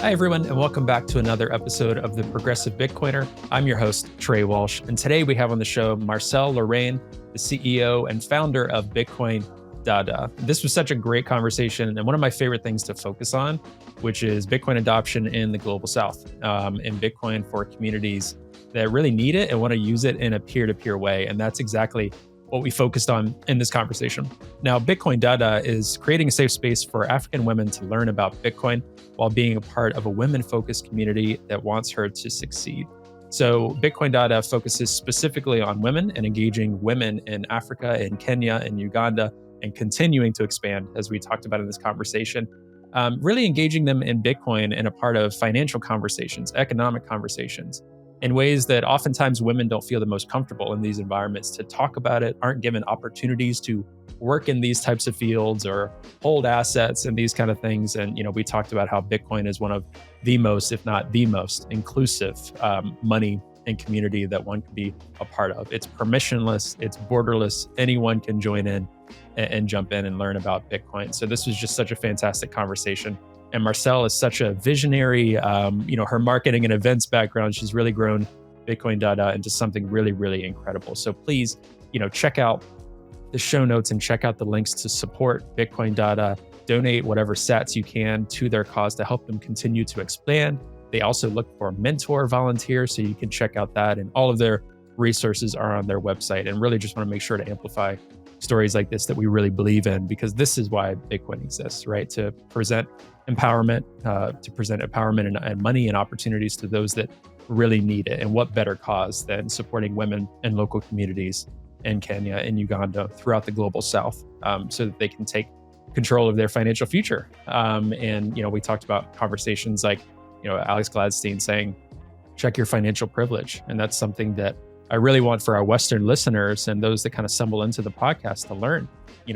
Hi, everyone, and welcome back to another episode of The Progressive Bitcoiner. I'm your host, Trey Walsh, and today we have on the show Marcel Lorraine, the CEO and founder of Bitcoin Dada. This was such a great conversation, and one of my favorite things to focus on, which is Bitcoin adoption in the global South, and Bitcoin for communities that really need it and want to use it in a peer-to-peer way. And that's exactly what we focused on in this conversation. Now, Bitcoin Dada is creating a safe space for African women to learn about Bitcoin while being a part of a women-focused community that wants her to succeed. So Bitcoin Dada focuses specifically on women and engaging women in Africa, in Kenya, in Uganda, and continuing to expand, as we talked about in this conversation, really engaging them in Bitcoin and a part of financial conversations, economic conversations, in ways that oftentimes women don't feel the most comfortable in these environments to talk about it, aren't given opportunities to work in these types of fields or hold assets and these kind of things. And, we talked about how Bitcoin is one of the most, if not the most inclusive money and community that one can be a part of. It's permissionless, it's borderless. Anyone can join in and jump in and learn about Bitcoin. So this was just such a fantastic conversation. And Marcel is such a visionary, her marketing and events background, she's really grown Bitcoin Dada into something really, really incredible. So please, check out the show notes and check out the links to support Bitcoin Dada. Donate whatever sats you can to their cause to help them continue to expand. They also look for mentor volunteers, so you can check out that. And all of their resources are on their website. And really just want to make sure to amplify stories like this that we really believe in, because this is why Bitcoin exists, right? To present empowerment, and money and opportunities to those that really need it. And what better cause than supporting women and local communities in Kenya and Uganda throughout the global South, so that they can take control of their financial future. And we talked about conversations like, Alex Gladstein saying, check your financial privilege. And that's something that I really want for our Western listeners and those that kind of stumble into the podcast to learn.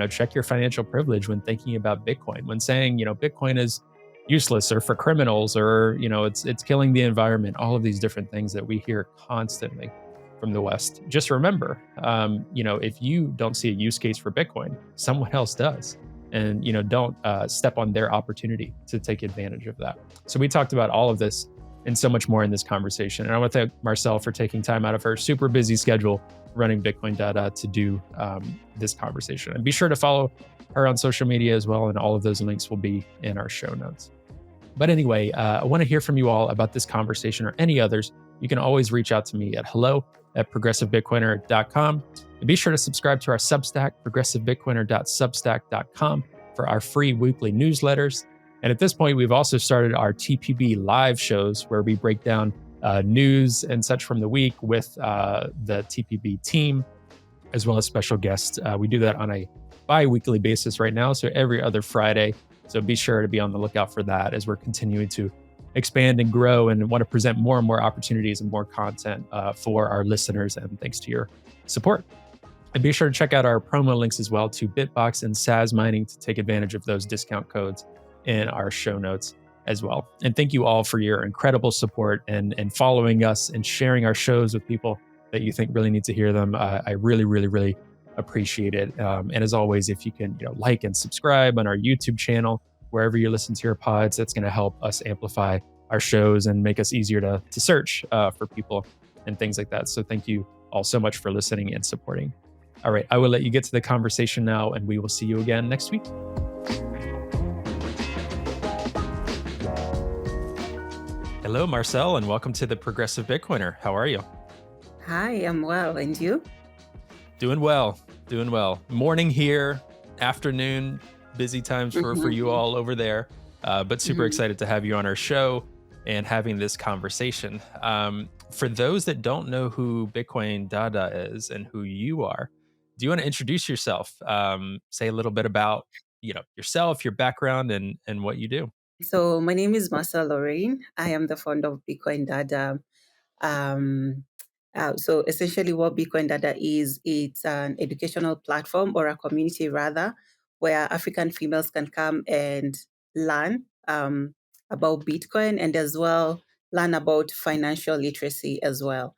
Check your financial privilege when thinking about Bitcoin, when saying, Bitcoin is useless or for criminals, or, it's killing the environment, all of these different things that we hear constantly from the West. Just remember, if you don't see a use case for Bitcoin, someone else does. And, don't step on their opportunity to take advantage of that. So we talked about all of this and so much more in this conversation. And I want to thank Marcel for taking time out of her super busy schedule running Bitcoin Dada to do this conversation. And be sure to follow her on social media as well. And all of those links will be in our show notes. But anyway, I want to hear from you all about this conversation or any others. You can always reach out to me at hello@progressivebitcoiner.com. And be sure to subscribe to our Substack, progressivebitcoiner.substack.com, for our free weekly newsletters. And at this point, we've also started our TPB live shows where we break down news and such from the week with the TPB team, as well as special guests. We do that on a bi-weekly basis right now, so every other Friday. So be sure to be on the lookout for that as we're continuing to expand and grow and want to present more and more opportunities and more content for our listeners. And thanks to your support. And be sure to check out our promo links as well to Bitbox and Saz Mining to take advantage of those discount codes in our show notes as well. And thank you all for your incredible support and following us and sharing our shows with people that you think really need to hear them. I really, really, really appreciate it. And as always, if you can, like and subscribe on our YouTube channel, wherever you listen to your pods, that's going to help us amplify our shows and make us easier to search for people and things like that. So thank you all so much for listening and supporting. All right, I will let you get to the conversation now, and we will see you again next week. Hello, Marcel, and welcome to the Progressive Bitcoiner. How are you? Hi, I'm well. And you? Doing well. Morning here, afternoon, busy times for you all over there, but super excited to have you on our show and having this conversation. For those that don't know who Bitcoin Dada is and who you are, do you want to introduce yourself? Say a little bit about yourself, your background, and what you do. So my name is Marcel Lorraine. I am the founder of Bitcoin Dada. So essentially what Bitcoin Dada is, it's an educational platform, or a community rather, where African females can come and learn about Bitcoin, and as well learn about financial literacy as well.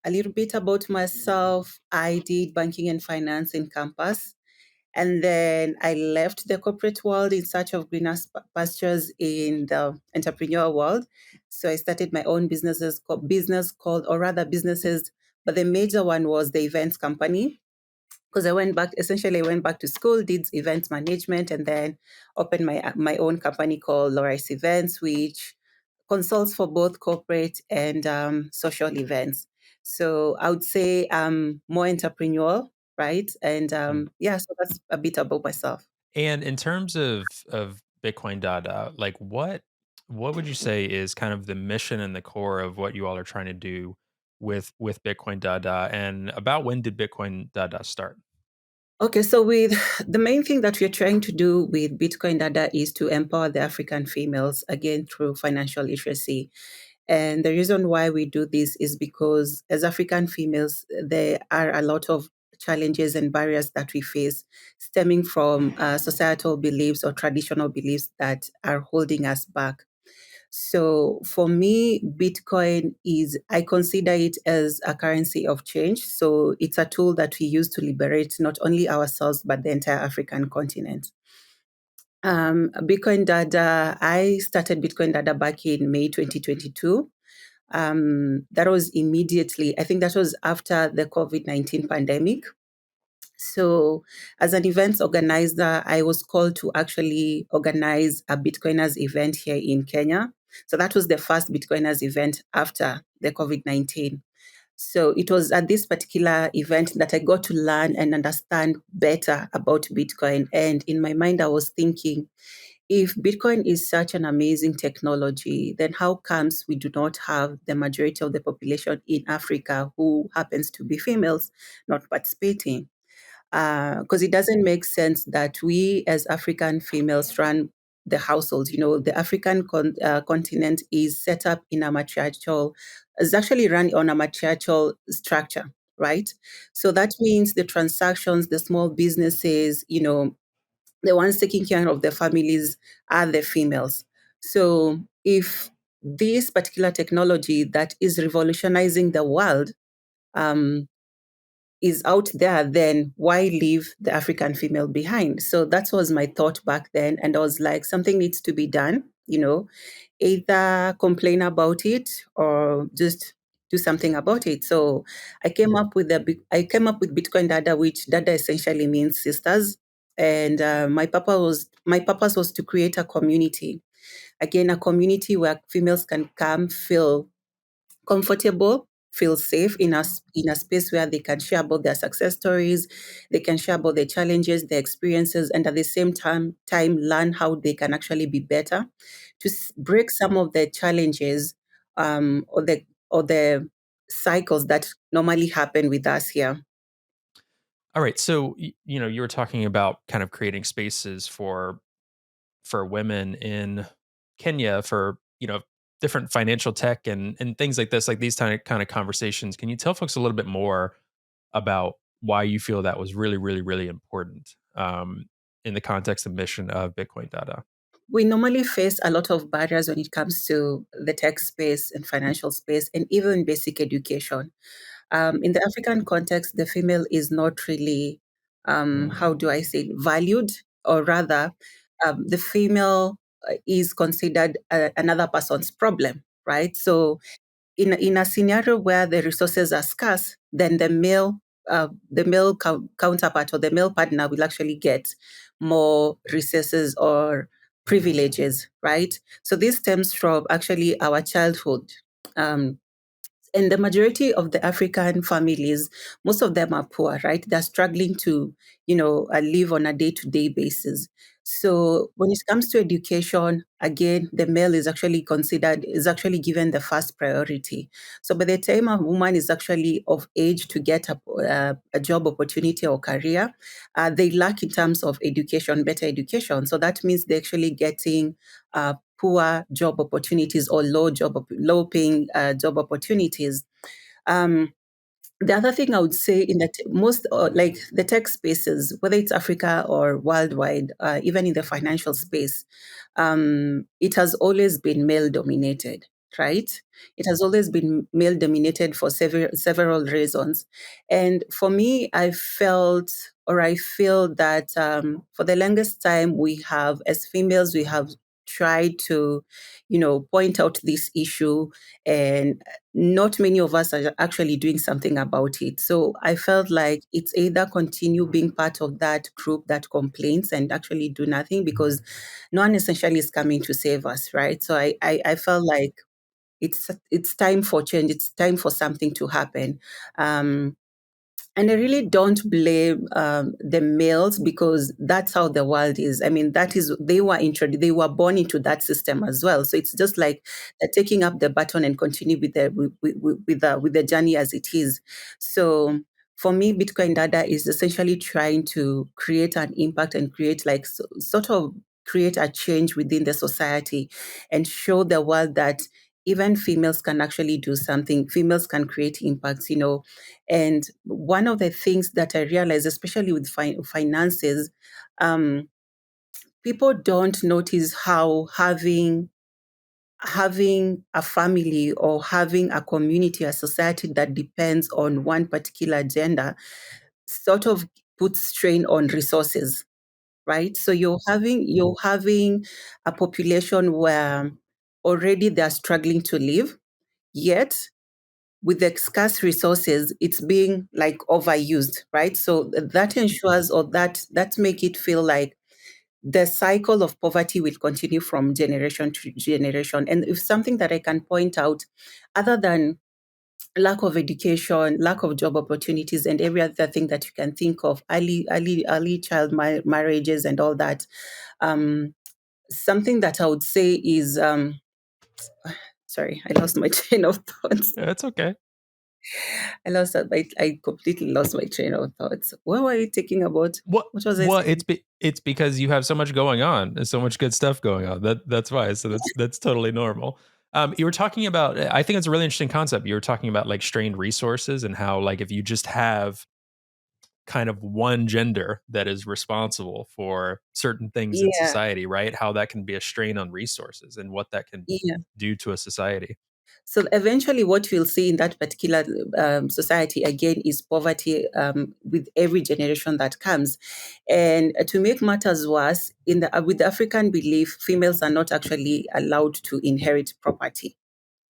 A little bit about myself. I did banking and finance in campus. And then I left the corporate world in search of greener pastures in the entrepreneurial world. So I started my own businesses, but the major one was the events company, because I went back to school, did events management, and then opened my own company called Loris Events, which consults for both corporate and social events. So I would say more entrepreneurial, right? And Mm. yeah, so that's a bit about myself. And in terms of Bitcoin Dada, like what would you say is kind of the mission and the core of what you all are trying to do with Bitcoin Dada, and about when did Bitcoin Dada start? Okay, so with the main thing that we're trying to do with Bitcoin Dada is to empower the African females again through financial literacy. And the reason why we do this is because as African females, there are a lot of challenges and barriers that we face stemming from societal beliefs or traditional beliefs that are holding us back. So for me, Bitcoin I consider it as a currency of change. So it's a tool that we use to liberate not only ourselves, but the entire African continent. Bitcoin Dada, I started Bitcoin Dada back in May 2022. That was immediately, I think that was after the COVID-19 pandemic. So, as an events organizer, I was called to actually organize a Bitcoiners event here in Kenya. So, that was the first Bitcoiners event after the COVID 19. So, it was at this particular event that I got to learn and understand better about Bitcoin. And in my mind, I was thinking, if Bitcoin is such an amazing technology, then how comes we do not have the majority of the population in Africa who happens to be females not participating? Because it doesn't make sense that we as African females run the households. You know, the African continent is set up in a matriarchal, is actually run on a matriarchal structure, right? So that means the transactions, the small businesses, the ones taking care of the families are the females. So if this particular technology that is revolutionizing the world um, is out there, then why leave the African female behind? So that was my thought back then. And I was like, something needs to be done, either complain about it or just do something about it. So I came up with Bitcoin Dada, which Dada essentially means sisters. And my purpose was to create a community. Again, a community where females can come, feel comfortable, feel safe in a space where they can share about their success stories, they can share about their challenges, their experiences, and at the same time learn how they can actually be better to break some of the challenges or the cycles that normally happen with us here. All right, so you were talking about kind of creating spaces for women in Kenya for, different financial tech and things like this, like these kind of conversations. Can you tell folks a little bit more about why you feel that was really, really, really important in the context and mission of Bitcoin Data? We normally face a lot of barriers when it comes to the tech space and financial space and even basic education. In the African context, the female is not really, how do I say, valued, or rather, the female is considered another person's problem, right? So in a scenario where the resources are scarce, then the male counterpart or the male partner will actually get more resources or privileges, right? So this stems from actually our childhood. Um, and the majority of the African families, most of them are poor, right? They're struggling to, live on a day-to-day basis. So when it comes to education, again, the male is actually given the first priority. So by the time a woman is actually of age to get a job opportunity or career, they lack in terms of education, better education. So that means they're actually getting poor job opportunities or low paying job opportunities. Um, the other thing I would say in that most like the tech spaces, whether it's Africa or worldwide, even in the financial space, it has always been male dominated. right? It has always been male dominated for several reasons. And for me, I feel that for the longest time, we have, as females, we have tried to, point out this issue, and not many of us are actually doing something about it. So I felt like it's either continue being part of that group that complains and actually do nothing, because no one essentially is coming to save us, right? So I felt like it's time for change. It's time for something to happen. Um, and I really don't blame the males, because that's how the world is. I mean, that is, they were born into that system as well. So it's just like they're taking up the baton and continue with the journey as it is. So for me, Bitcoin Dada is essentially trying to create an impact and create like sort of create a change within the society, and show the world that even females can actually do something. Females can create impacts, and one of the things that I realized, especially with finances, um, people don't notice how having a family or having a community, a society that depends on one particular gender, sort of puts strain on resources, right? So you're having a population where already they're struggling to live, yet with the scarce resources, it's being like overused, right? So that ensures, or that make it feel like the cycle of poverty will continue from generation to generation. And if something that I can point out, other than lack of education, lack of job opportunities, and every other thing that you can think of, early child marriages and all that, um, something that I would say is, sorry, I lost my train of thoughts. Yeah, it's okay. I completely lost my train of thoughts. What were you talking about? What What was I what it's saying? be, it's because you have so much going on. There's so much good stuff going on. That's why. So that's totally normal. You were talking about, I think it's a really interesting concept. You were talking about like strained resources and how like if you just have kind of one gender that is responsible for certain things in Yeah, society, right? How that can be a strain on resources and what that can yeah. do to a society. So eventually, what we'll see in that particular society again is poverty with every generation that comes. And to make matters worse, in the with the African belief, females are not actually allowed to inherit property.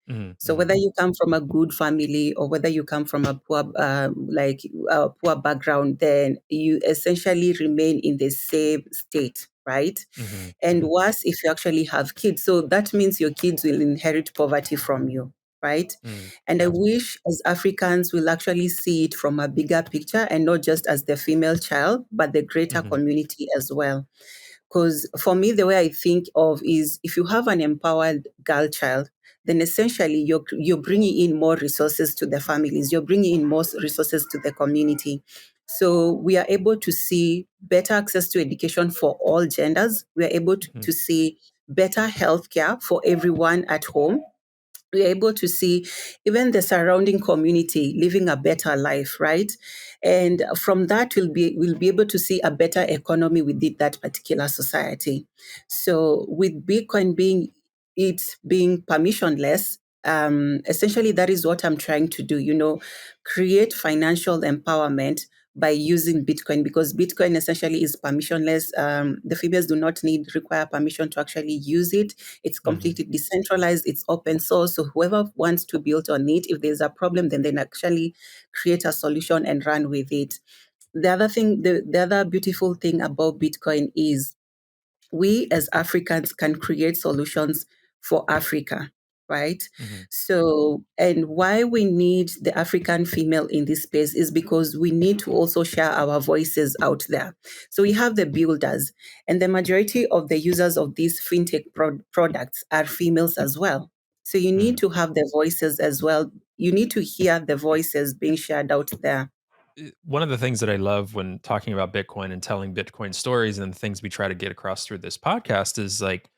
Mhm, So mhm, whether you come from a good family or whether you come from a poor background, then you essentially remain in the same state, right? mhm, And mhm, worse, if you actually have kids, so that means your kids will inherit poverty from you, right? mhm. And I Yeah. wish as Africans will actually see it from a bigger picture, and not just as the female child, but the greater Mhm, community as well. Because for me, the way I think of is, if you have an empowered girl child, then essentially you're bringing in more resources to the families. You're bringing in more resources to the community. So we are able to see better access to education for all genders. We are able mhm, to see better healthcare for everyone at home. We're able to see even the surrounding community living a better life, right? And from that, we'll be able to see a better economy within that particular society. So with Bitcoin being permissionless, essentially that is what I'm trying to do. Create financial empowerment by using Bitcoin, because Bitcoin essentially is permissionless. The females do not require permission to actually use it. It's mhm, completely decentralized. It's open source. So whoever wants to build on it, if there's a problem, then they actually create a solution and run with it. The other beautiful thing about Bitcoin is we as Africans can create solutions for Africa, right? mhm, So, and why we need the African female in this space is because we need to also share our voices out there. So we have the builders, and the majority of the users of these fintech products are females as well. So you need mhm. to have the voices as well. You need to hear the voices being shared out there. One of the things that I love when talking about Bitcoin and telling Bitcoin stories and the things we try to get across through this podcast is like,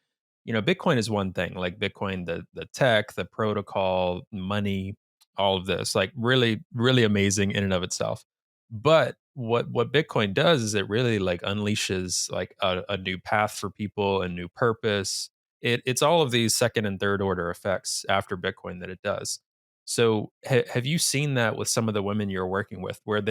Bitcoin is one thing, like Bitcoin, the tech, the protocol, money, all of this, like really, really amazing in and of itself. But what Bitcoin does is it really like unleashes like a new path for people, a new purpose. it's all of these second and third order effects after Bitcoin that it does. So have you seen that with some of the women you're working with, where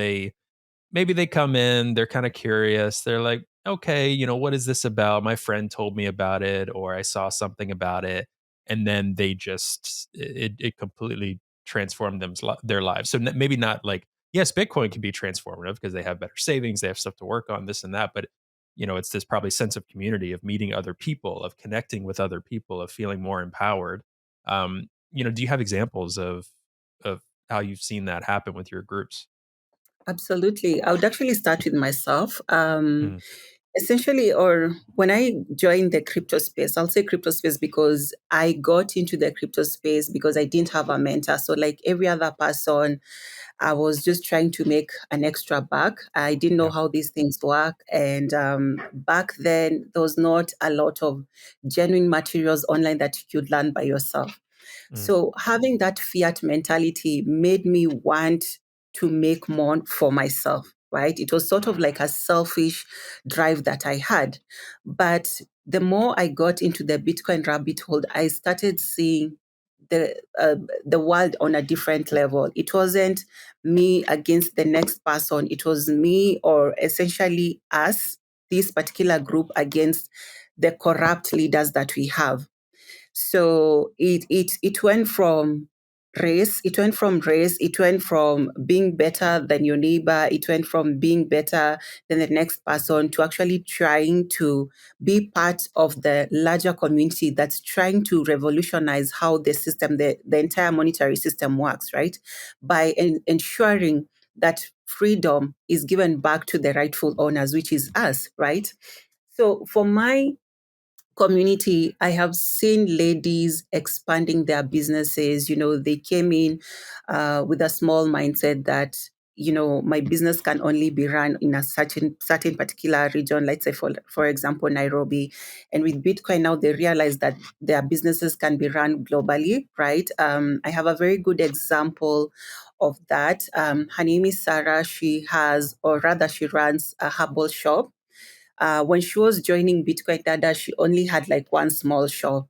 maybe they come in, they're kind of curious. They're like, okay, what is this about? My friend told me about it, or I saw something about it. And then they just, it completely transformed their lives. So maybe not like, yes, Bitcoin can be transformative because they have better savings, they have stuff to work on, this and that. But, it's this probably sense of community, of meeting other people, of connecting with other people, of feeling more empowered. Do you have examples of how you've seen that happen with your groups? Absolutely. I would actually start with myself. Mm, Essentially, or when I joined the crypto space, I'll say crypto space because I got into the crypto space because I didn't have a mentor. So, like every other person, I was just trying to make an extra buck. I didn't know yeah. how these things work. And back then, there was not a lot of genuine materials online that you could learn by yourself. Mm, So having that fiat mentality made me want to make more for myself, right? It was sort of like a selfish drive that I had. But the more I got into the Bitcoin rabbit hole, I started seeing the world on a different level. It wasn't me against the next person. It was me, or essentially us, this particular group, against the corrupt leaders that we have. So it went from race, it went from being better than your neighbor, it went from being better than the next person to actually trying to be part of the larger community that's trying to revolutionize how the entire monetary system works, right? By ensuring that freedom is given back to the rightful owners, which is us, right? So for my community, I have seen ladies expanding their businesses. They came in with a small mindset that, my business can only be run in a certain particular region, let's say for example, Nairobi. And with Bitcoin now, they realize that their businesses can be run globally, right? I have a very good example of that. Her name is Sarah. She has, or rather, she runs a herbal shop. When she was joining Bitcoin Dada, she only had like one small shop.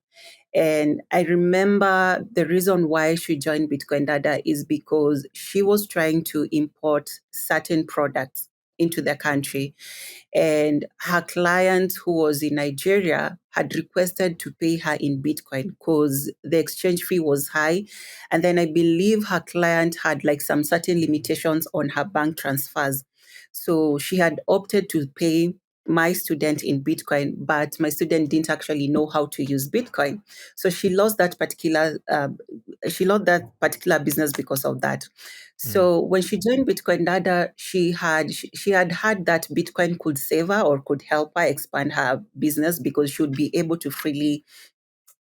And I remember the reason why she joined Bitcoin Dada is because she was trying to import certain products into the country. And her client, who was in Nigeria, had requested to pay her in Bitcoin because the exchange fee was high. And then I believe her client had like some certain limitations on her bank transfers. So she had opted to pay my student in Bitcoin, but my student didn't actually know how to use Bitcoin. So she lost that particular business because of that. mm, So when she joined Bitcoin Dada, she had heard that Bitcoin could save her or could help her expand her business because she would be able to freely,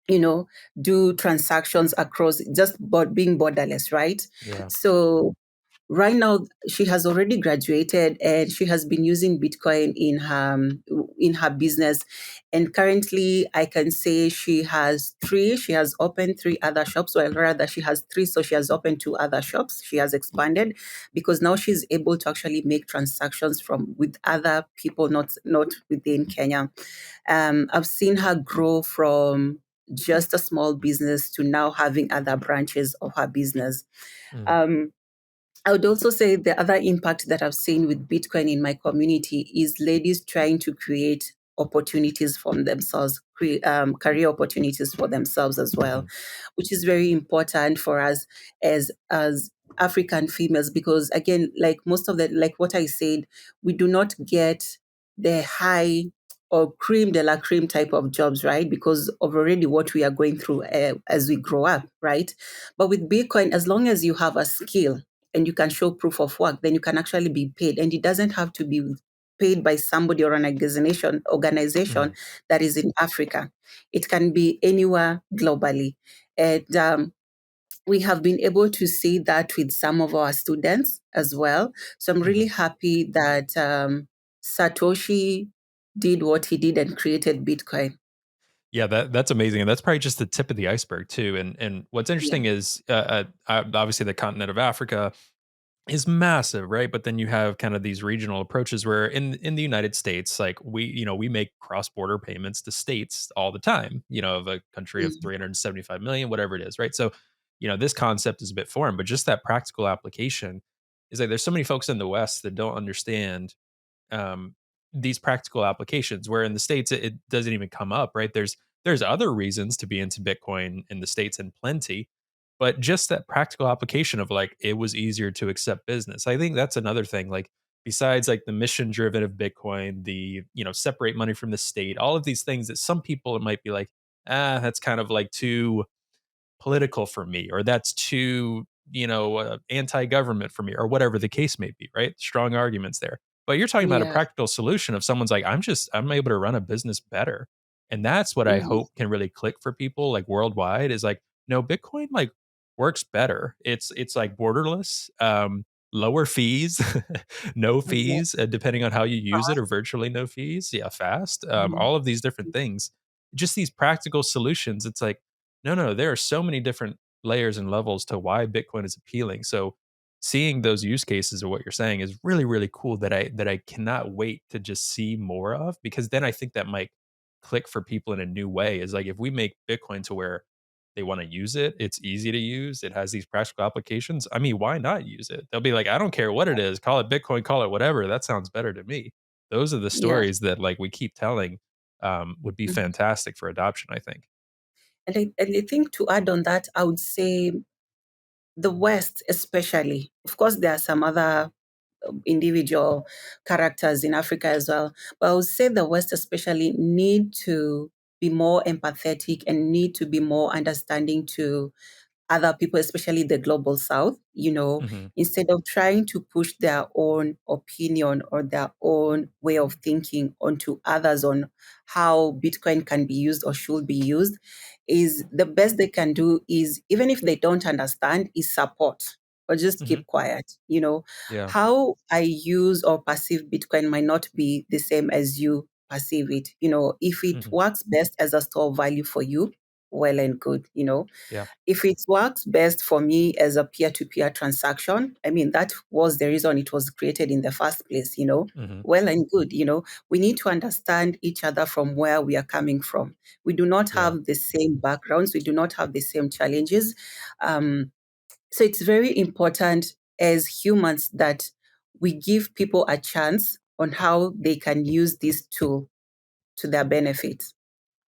you know, do transactions across just being borderless, right? yeah. So right now she has already graduated and she has been using Bitcoin in her business. And currently I can say she has opened three other shops, or rather she has three, so she has opened two other shops. She has expanded because now she's able to actually make transactions from with other people, not within Kenya. I've seen her grow from just a small business to now having other branches of her business. Mm, um, I would also say the other impact that I've seen with Bitcoin in my community is ladies trying to create opportunities for themselves, career opportunities for themselves as well, mm, which is very important for us as African females, because again, like most of the, like what I said, we do not get the high or cream de la cream type of jobs, right? Because of already what we are going through as we grow up, right? But with Bitcoin, as long as you have a skill and you can show proof of work, then you can actually be paid. And it doesn't have to be paid by somebody or an organization mm. that is in Africa. It can be anywhere globally. And we have been able to see that with some of our students as well. So I'm really Mhm. happy that Satoshi did what he did and created Bitcoin. Yeah, that's amazing, and that's probably just the tip of the iceberg too. And what's Yeah. interesting is, obviously the continent of Africa is massive, right? But then you have kind of these regional approaches where in the United States, like we make cross-border payments to states all the time, of a country of Mhm. 375 million, whatever it is, right? So, this concept is a bit foreign, but just that practical application is like there's so many folks in the West that don't understand um, these practical applications. Where in the states it doesn't even come up, right? There's other reasons to be into Bitcoin in the states and plenty, but just that practical application of like it was easier to accept business. I think that's another thing. Like besides like the mission driven of Bitcoin, the separate money from the state, all of these things that some people it might be like that's kind of like too political for me, or that's too anti-government for me, or whatever the case may be, right? Strong arguments there, but you're talking about a Yeah. practical solution of someone's like I'm able to run a business better, and that's what I Mhm. hope can really click for people like worldwide is like no, Bitcoin like works better. It's like borderless, lower fees, no Yeah. fees depending on how you use it, or Fast. virtually no fees, yeah, fast, Mhm. all of these different things, just these practical solutions. It's like no, there are so many different layers and levels to why Bitcoin is appealing. So seeing those use cases of what you're saying is really, really cool that I cannot wait to just see more of, because then I think that might click for people in a new way. Is like if we make Bitcoin to where they want to use it, it's easy to use, it has these practical applications. I mean, why not use it? They'll be like, I don't care what it is, call it Bitcoin, call it whatever. That sounds better to me. Those are the Yeah. stories that like we keep telling would be Mhm. fantastic for adoption, I think. And I think to add on that, I would say the West, especially. Of course, there are some other individual characters in Africa as well, but I would say the West, especially, need to be more empathetic and need to be more understanding to other people, especially the global south, Hmm. instead of trying to push their own opinion or their own way of thinking onto others on how Bitcoin can be used or should be used, is the best they can do is, even if they don't understand, is support or just Hmm. keep quiet. Yeah. How I use or perceive Bitcoin might not be the same as you perceive it. If it Hmm. works best as a store of value for you, well and good. Yeah. If it works best for me as a peer-to-peer transaction, I mean, that was the reason it was created in the first place, Hmm. well and good. We need to understand each other from where we are coming from. We do not Yeah. have the same backgrounds, we do not have the same challenges. Um, so it's very important as humans that we give people a chance on how they can use this tool to their benefit.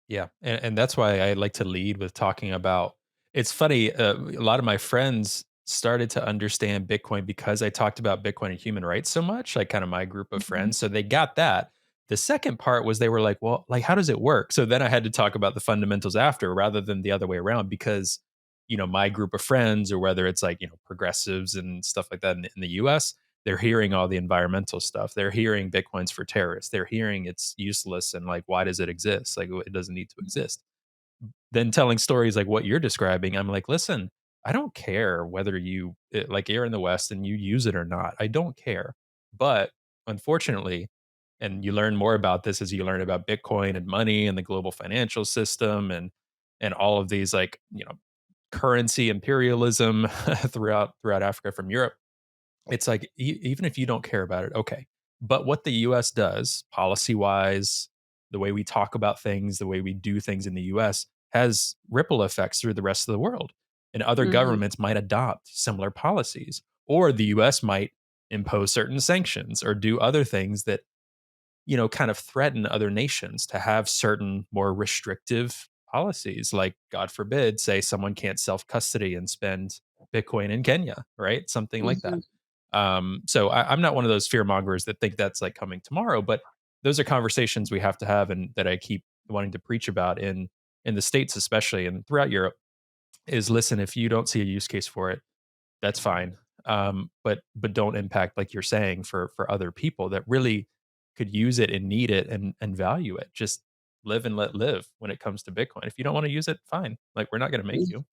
Yeah, and that's why I like to lead with talking about. It's funny, a lot of my friends started to understand Bitcoin because I talked about Bitcoin and human rights so much, like kind of my group of Mhm. friends. So they got that. The second part was they were like, well, like, how does it work? So then I had to talk about the fundamentals after rather than the other way around because, my group of friends, or whether it's like, progressives and stuff like that in the US, they're hearing all the environmental stuff. They're hearing Bitcoin's for terrorists. They're hearing it's useless and like, why does it exist? Like, it doesn't need to exist. Then telling stories like what you're describing, I'm like, listen, I don't care whether like you're in the West and you use it or not. I don't care. But unfortunately, and you learn more about this as you learn about Bitcoin and money and the global financial system and all of these like, currency imperialism throughout Africa from Europe. It's like even if you don't care about it, okay. But what the US does policy-wise, the way we talk about things, the way we do things in the US has ripple effects through the rest of the world. And other Mhm. governments might adopt similar policies, or the US might impose certain sanctions or do other things that kind of threaten other nations to have certain more restrictive policies. Like, God forbid, say someone can't self custody and spend Bitcoin in Kenya, right? Something like that. Mhm. So I'm not one of those fear mongers that think that's like coming tomorrow, but those are conversations we have to have, and that I keep wanting to preach about in the states, especially and throughout Europe. Is listen, if you don't see a use case for it, that's fine. But don't impact, like you're saying, for other people that really could use it and need it and value it. Just live and let live when it comes to Bitcoin. If you don't want to use it, fine. Like we're not going to make Mm. you.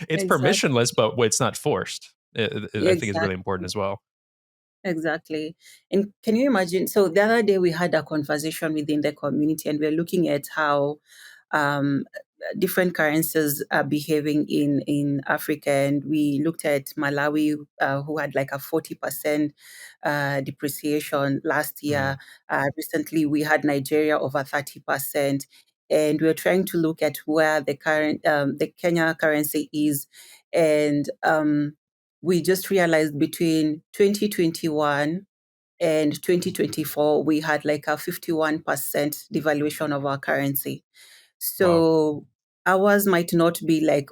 It's Exactly. permissionless, but it's not forced. I think is really important Exactly. as well. Exactly. And can you imagine? So the other day we had a conversation within the community and we're looking at how um, different currencies are behaving in Africa, and we looked at Malawi, who had like a 40% depreciation last Mm, year. Recently, we had Nigeria over 30%, and we're trying to look at where the Kenya currency is, and we just realized between 2021 and 2024 we had like a 51% devaluation of our currency. wow. So ours might not be like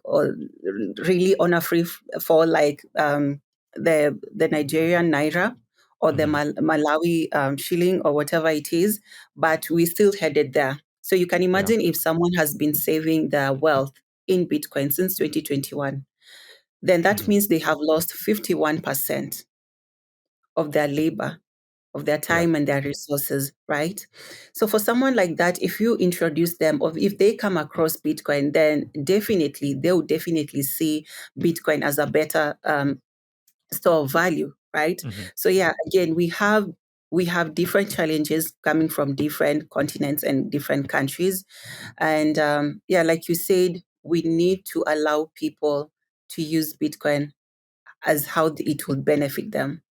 really honor free for like the Nigerian naira or the Hmm. Malawi shilling or whatever it is, but we still headed there. So you can Yeah. imagine if someone has been saving their wealth in Bitcoin since 2021, then that Hmm. means they have lost 51% of their labor, of their Yeah. time and their resources, right? So for someone like that, if you introduce them or if they come across Bitcoin, then definitely they will definitely see Bitcoin as a better store of value, right? Hmm. So yeah, again, we have different challenges coming from different continents and different countries, and yeah, like you said, we need to allow people to use Bitcoin as how it will benefit them.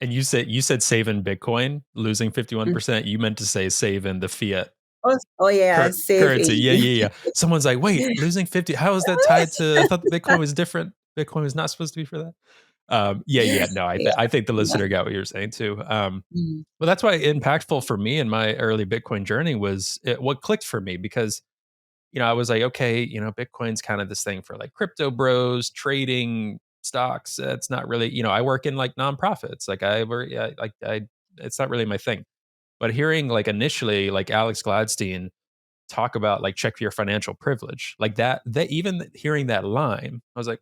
And you said save in Bitcoin, losing Mm. 51%. You meant to say save in the fiat Oh yeah, save currency. Yeah, in. yeah, yeah. Someone's like, wait, losing 50. How is that tied to? I thought Bitcoin was different. Bitcoin was not supposed to be for that. Yeah, yeah. No, Yeah, I think the yeah. listener got what you're saying too. Mm, Well, that's why impactful for me in my early Bitcoin journey was what clicked for me because I was like, okay, Bitcoin's kind of this thing for like crypto bros, trading stocks. It's not really, I work in like nonprofits. Like I work, yeah, like it's not really my thing. But hearing like initially, like Alex Gladstein talk about like check your financial privilege, like that even hearing that line, I was like,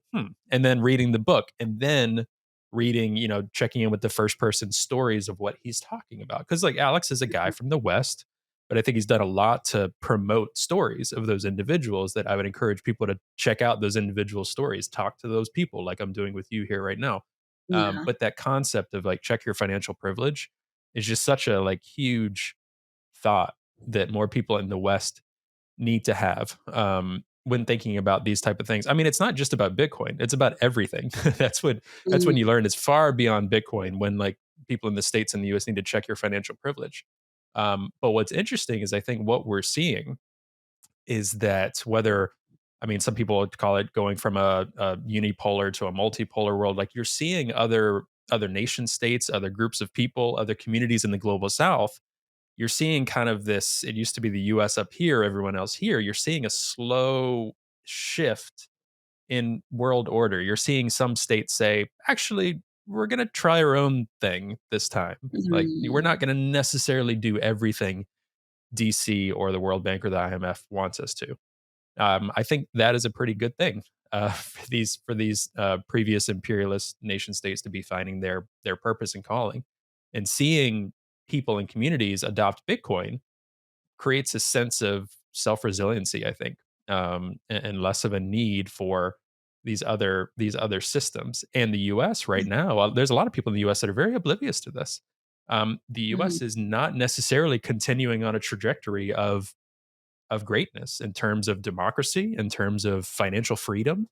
and then reading the book and then reading, checking in with the first person stories of what he's talking about. Cause like Alex is a guy from the West, but I think he's done a lot to promote stories of those individuals that I would encourage people to check out those individual stories, talk to those people like I'm doing with you here right now. yeah. But that concept of like check your financial privilege is just such a like huge thought that more people in the West need to have when thinking about these type of things. I mean, it's not just about Bitcoin; it's about everything. That's when Mm, you learn it's far beyond Bitcoin. When like people in the states and the U.S. need to check your financial privilege. But what's interesting is I think what we're seeing is that whether I mean, some people would call it going from a unipolar to a multipolar world. Like you're seeing other nation states, other groups of people, other communities in the global South, you're seeing kind of this it used to be the US up here, everyone else here. You're seeing a slow shift in world order. You're seeing some states say, actually, we're going to try our own thing this time. Like, we're mm, not going to necessarily do everything DC or the World Bank or the IMF wants us to. I think that is a pretty good thing for these previous imperialist nation states to be finding their purpose and calling, and seeing people and communities adopt Bitcoin creates a sense of self resiliency. I think, and less of a need for these other systems. And the U.S. right now, there's a lot of people in the U.S. that are very oblivious to this. The mm, U.S. is not necessarily continuing on a trajectory of greatness in terms of democracy, in terms of financial freedom.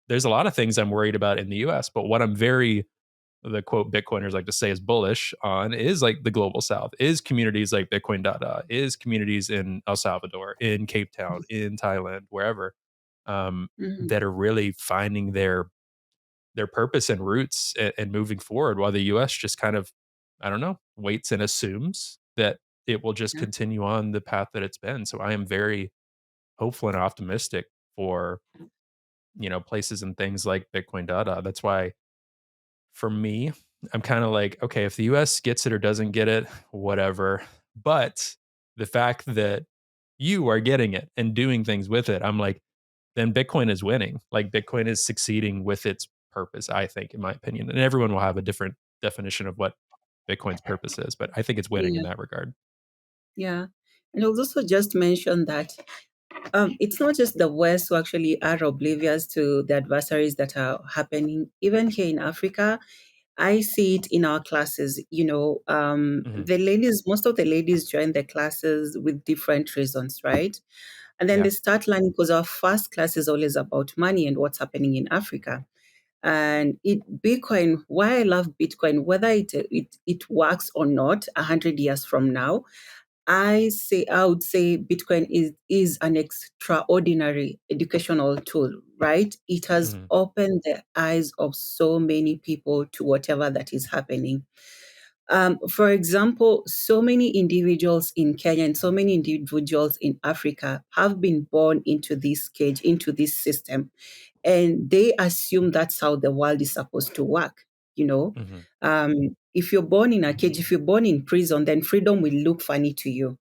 There's a lot of things I'm worried about in the US, but what I'm very the quote Bitcoiners like to say is bullish on is like the global South, is communities like Bitcoin Dada, is communities in El Salvador, in Cape Town, in Thailand, wherever, mm, that are really finding their purpose and roots and moving forward, while the US just kind of, I don't know, waits and assumes that it will just yeah, continue on the path that it's been. So I am very hopeful and optimistic for places and things like Bitcoin Dada. That's why for me, I'm kind of like, okay, if the US gets it or doesn't get it, whatever. But the fact that you are getting it and doing things with it, I'm like, then Bitcoin is winning. Like Bitcoin is succeeding with its purpose, I think, in my opinion. And everyone will have a different definition of what Bitcoin's purpose is, but I think it's winning in yeah, that regard. yeah. And I'll also just mention that it's not just the West who actually are oblivious to the adversaries that are happening. Even here in Africa, I see it in our classes. Hmm. The ladies, most of the ladies join the classes with different reasons, right? And then Yeah. they start learning, because our first class is always about money and what's happening in Africa. And Bitcoin, why I love Bitcoin, whether it works or not, 100 years from now, I would say Bitcoin is an extraordinary educational tool, right? It has Hmm. opened the eyes of so many people to whatever that is happening. For example, so many individuals in Kenya and so many individuals in Africa have been born into this cage, into this system, and they assume that's how the world is supposed to work. You know, Hmm. if you're born in a cage, if you're born in prison, then freedom will look funny to you,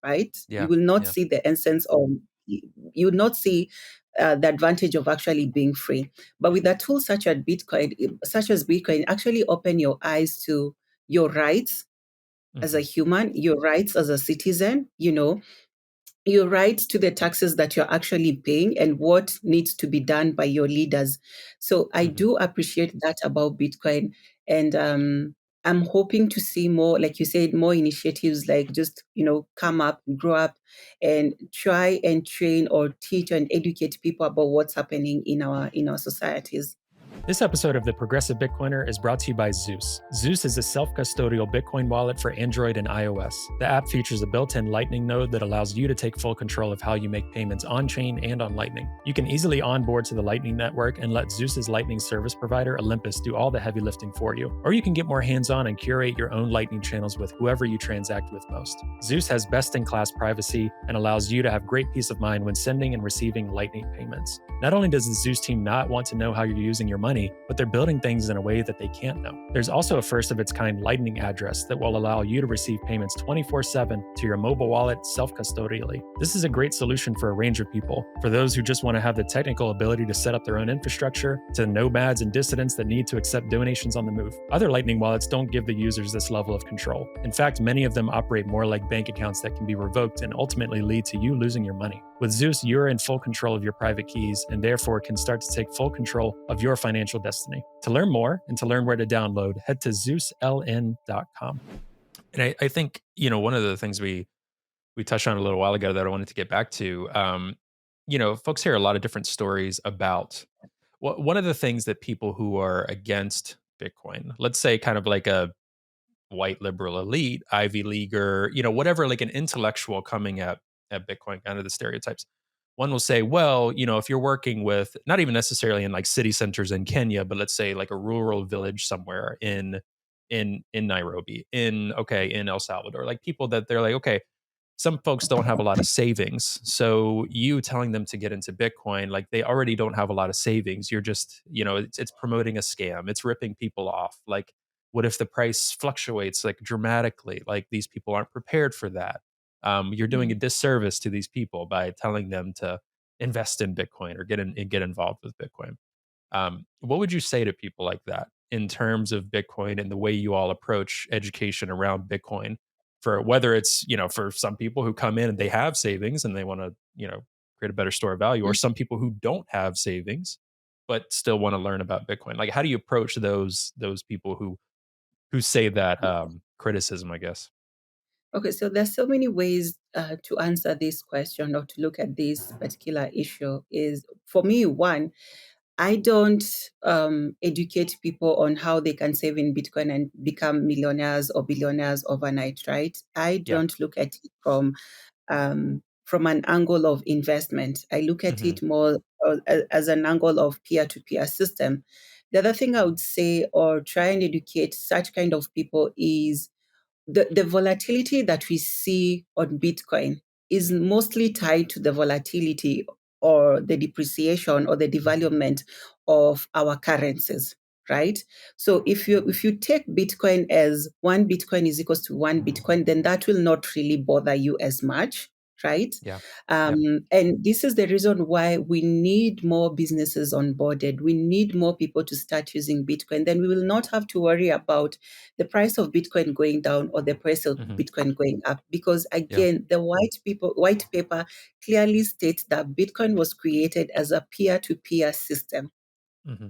right? You Yeah. will not Yeah. see the essence of, you will not see the advantage of actually being free. But with a tool such as Bitcoin, actually open your eyes to your rights as a Hmm. human, your rights as a citizen, your rights to the taxes that you're actually paying and what needs to be done by your leaders. So I Hmm. do appreciate that about Bitcoin. And I'm hoping to see more, like you said, more initiatives like just, come up, grow up, and try and train or teach and educate people about what's happening in our societies. This episode of The Progressive Bitcoiner is brought to you by Zeus. Zeus is a self custodial Bitcoin wallet for Android and iOS. The app features a built in Lightning node that allows you to take full control of how you make payments on chain and on Lightning. You can easily onboard to the Lightning network and let Zeus's Lightning service provider, Olympus, do all the heavy lifting for you. Or you can get more hands on and curate your own Lightning channels with whoever you transact with most. Zeus has best in class privacy and allows you to have great peace of mind when sending and receiving Lightning payments. Not only does the Zeus team not want to know how you're using your money, but they're building things in a way that they can't know. There's also a first of its kind Lightning address that will allow you to receive payments 24/7 to your mobile wallet self-custodially. This is a great solution for a range of people. For those who just want to have the technical ability to set up their own infrastructure, to nomads and dissidents that need to accept donations on the move. Other Lightning wallets don't give the users this level of control. In fact, many of them operate more like bank accounts that can be revoked and ultimately lead to you losing your money. With Zeus, you're in full control of your private keys and therefore can start to take full control of your financial destiny. To learn more and to learn where to download, head to ZeusLN.com. And I think, one of the things we touched on a little while ago that I wanted to get back to, folks hear a lot of different stories about one of the things that people who are against Bitcoin, let's say kind of like a white liberal elite, Ivy Leaguer, whatever, like an intellectual coming at Bitcoin, kind of the stereotypes. One will say, well, if you're working with not even necessarily in like city centers in Kenya, but let's say like a rural village somewhere in Nairobi, in El Salvador, like people that they're like, okay, some folks don't have a lot of savings. So you telling them to get into Bitcoin, like they already don't have a lot of savings. You're just, it's promoting a scam. It's ripping people off. Like, what if the price fluctuates like dramatically? Like these people aren't prepared for that. You're doing a Mhm. disservice to these people by telling them to invest in Bitcoin or get involved with Bitcoin. What would you say to people like that in terms of Bitcoin and the way you all approach education around Bitcoin? For whether it's, for some people who come in and they have savings and they want to, create a better store of value, or some people who don't have savings but still want to learn about Bitcoin. Like, how do you approach those people who say that criticism, I guess? Okay, so there's so many ways to answer this question or to look at this particular issue. Is for me, one, I don't educate people on how they can save in Bitcoin and become millionaires or billionaires overnight, right? I Yeah. don't look at it from an angle of investment. I look at Hmm. it more as an angle of peer-to-peer system. The other thing I would say or try and educate such kind of people is the volatility that we see on Bitcoin is mostly tied to the volatility or the depreciation or the devaluement of our currencies, right? So if you take Bitcoin as one Bitcoin is equals to one Bitcoin, then that will not really bother you as much, right? Yeah. Um, Yep. and this is the reason why we need more businesses onboarded. We need more people to start using Bitcoin. Then we will not have to worry about the price of Bitcoin going down or the price of Hmm. Bitcoin going up. Because Yeah. again, the white paper clearly states that Bitcoin was created as a peer-to-peer system. Hmm.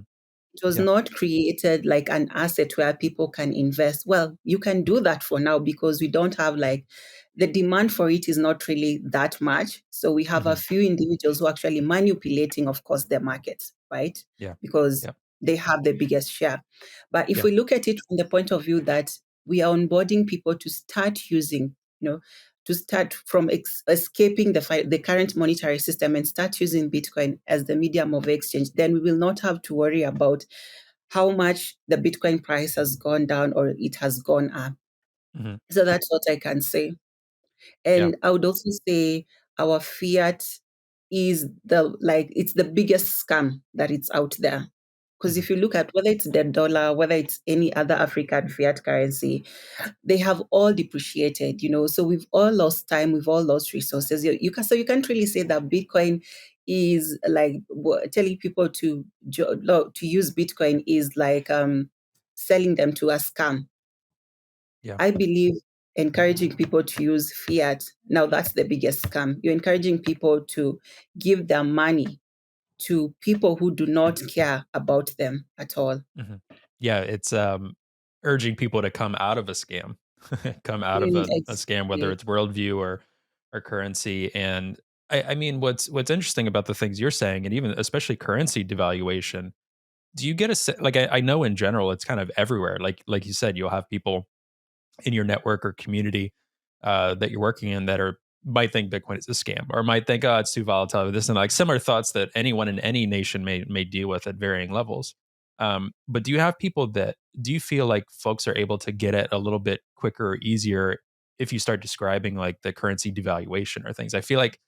It was Yeah. not created like an asset where people can invest. Well, you can do that for now because we don't have like the demand for it is not really that much. So we have a Hmm. few individuals who are actually manipulating, of course, the markets, right? Yeah. Because Yeah. they have the biggest share. But if Yeah. we look at it from the point of view that we are onboarding people to start using, to start from escaping the current monetary system and start using Bitcoin as the medium of exchange, then we will not have to worry about how much the Bitcoin price has gone down or it has gone up. Hmm. So that's what I can say. Yeah. And I would also say our fiat is it's the biggest scam that it's out there. Because Hmm. if you look at whether it's the dollar, whether it's any other African fiat currency, they have all depreciated, so we've all lost time, we've all lost resources. You can't really say that Bitcoin is like telling people to use Bitcoin is like selling them to a scam. Yeah. I believe encouraging people to use fiat, now that's the biggest scam. You're encouraging people to give their money to people who do not care about them at all. Hmm. Yeah. It's urging people to come out of a scam, come out of a scam, whether Exactly. it's worldview or currency. And I mean, what's interesting about the things you're saying, and even especially currency devaluation, do you get like I know in general it's kind of everywhere. Like you said, you'll have people in your network or community that you're working in that are might think Bitcoin is a scam or might think, oh, it's too volatile. This and like similar thoughts that anyone in any nation may deal with at varying levels. But do you have people that do you feel like folks are able to get it a little bit quicker or easier if you start describing like the currency devaluation or things? I feel like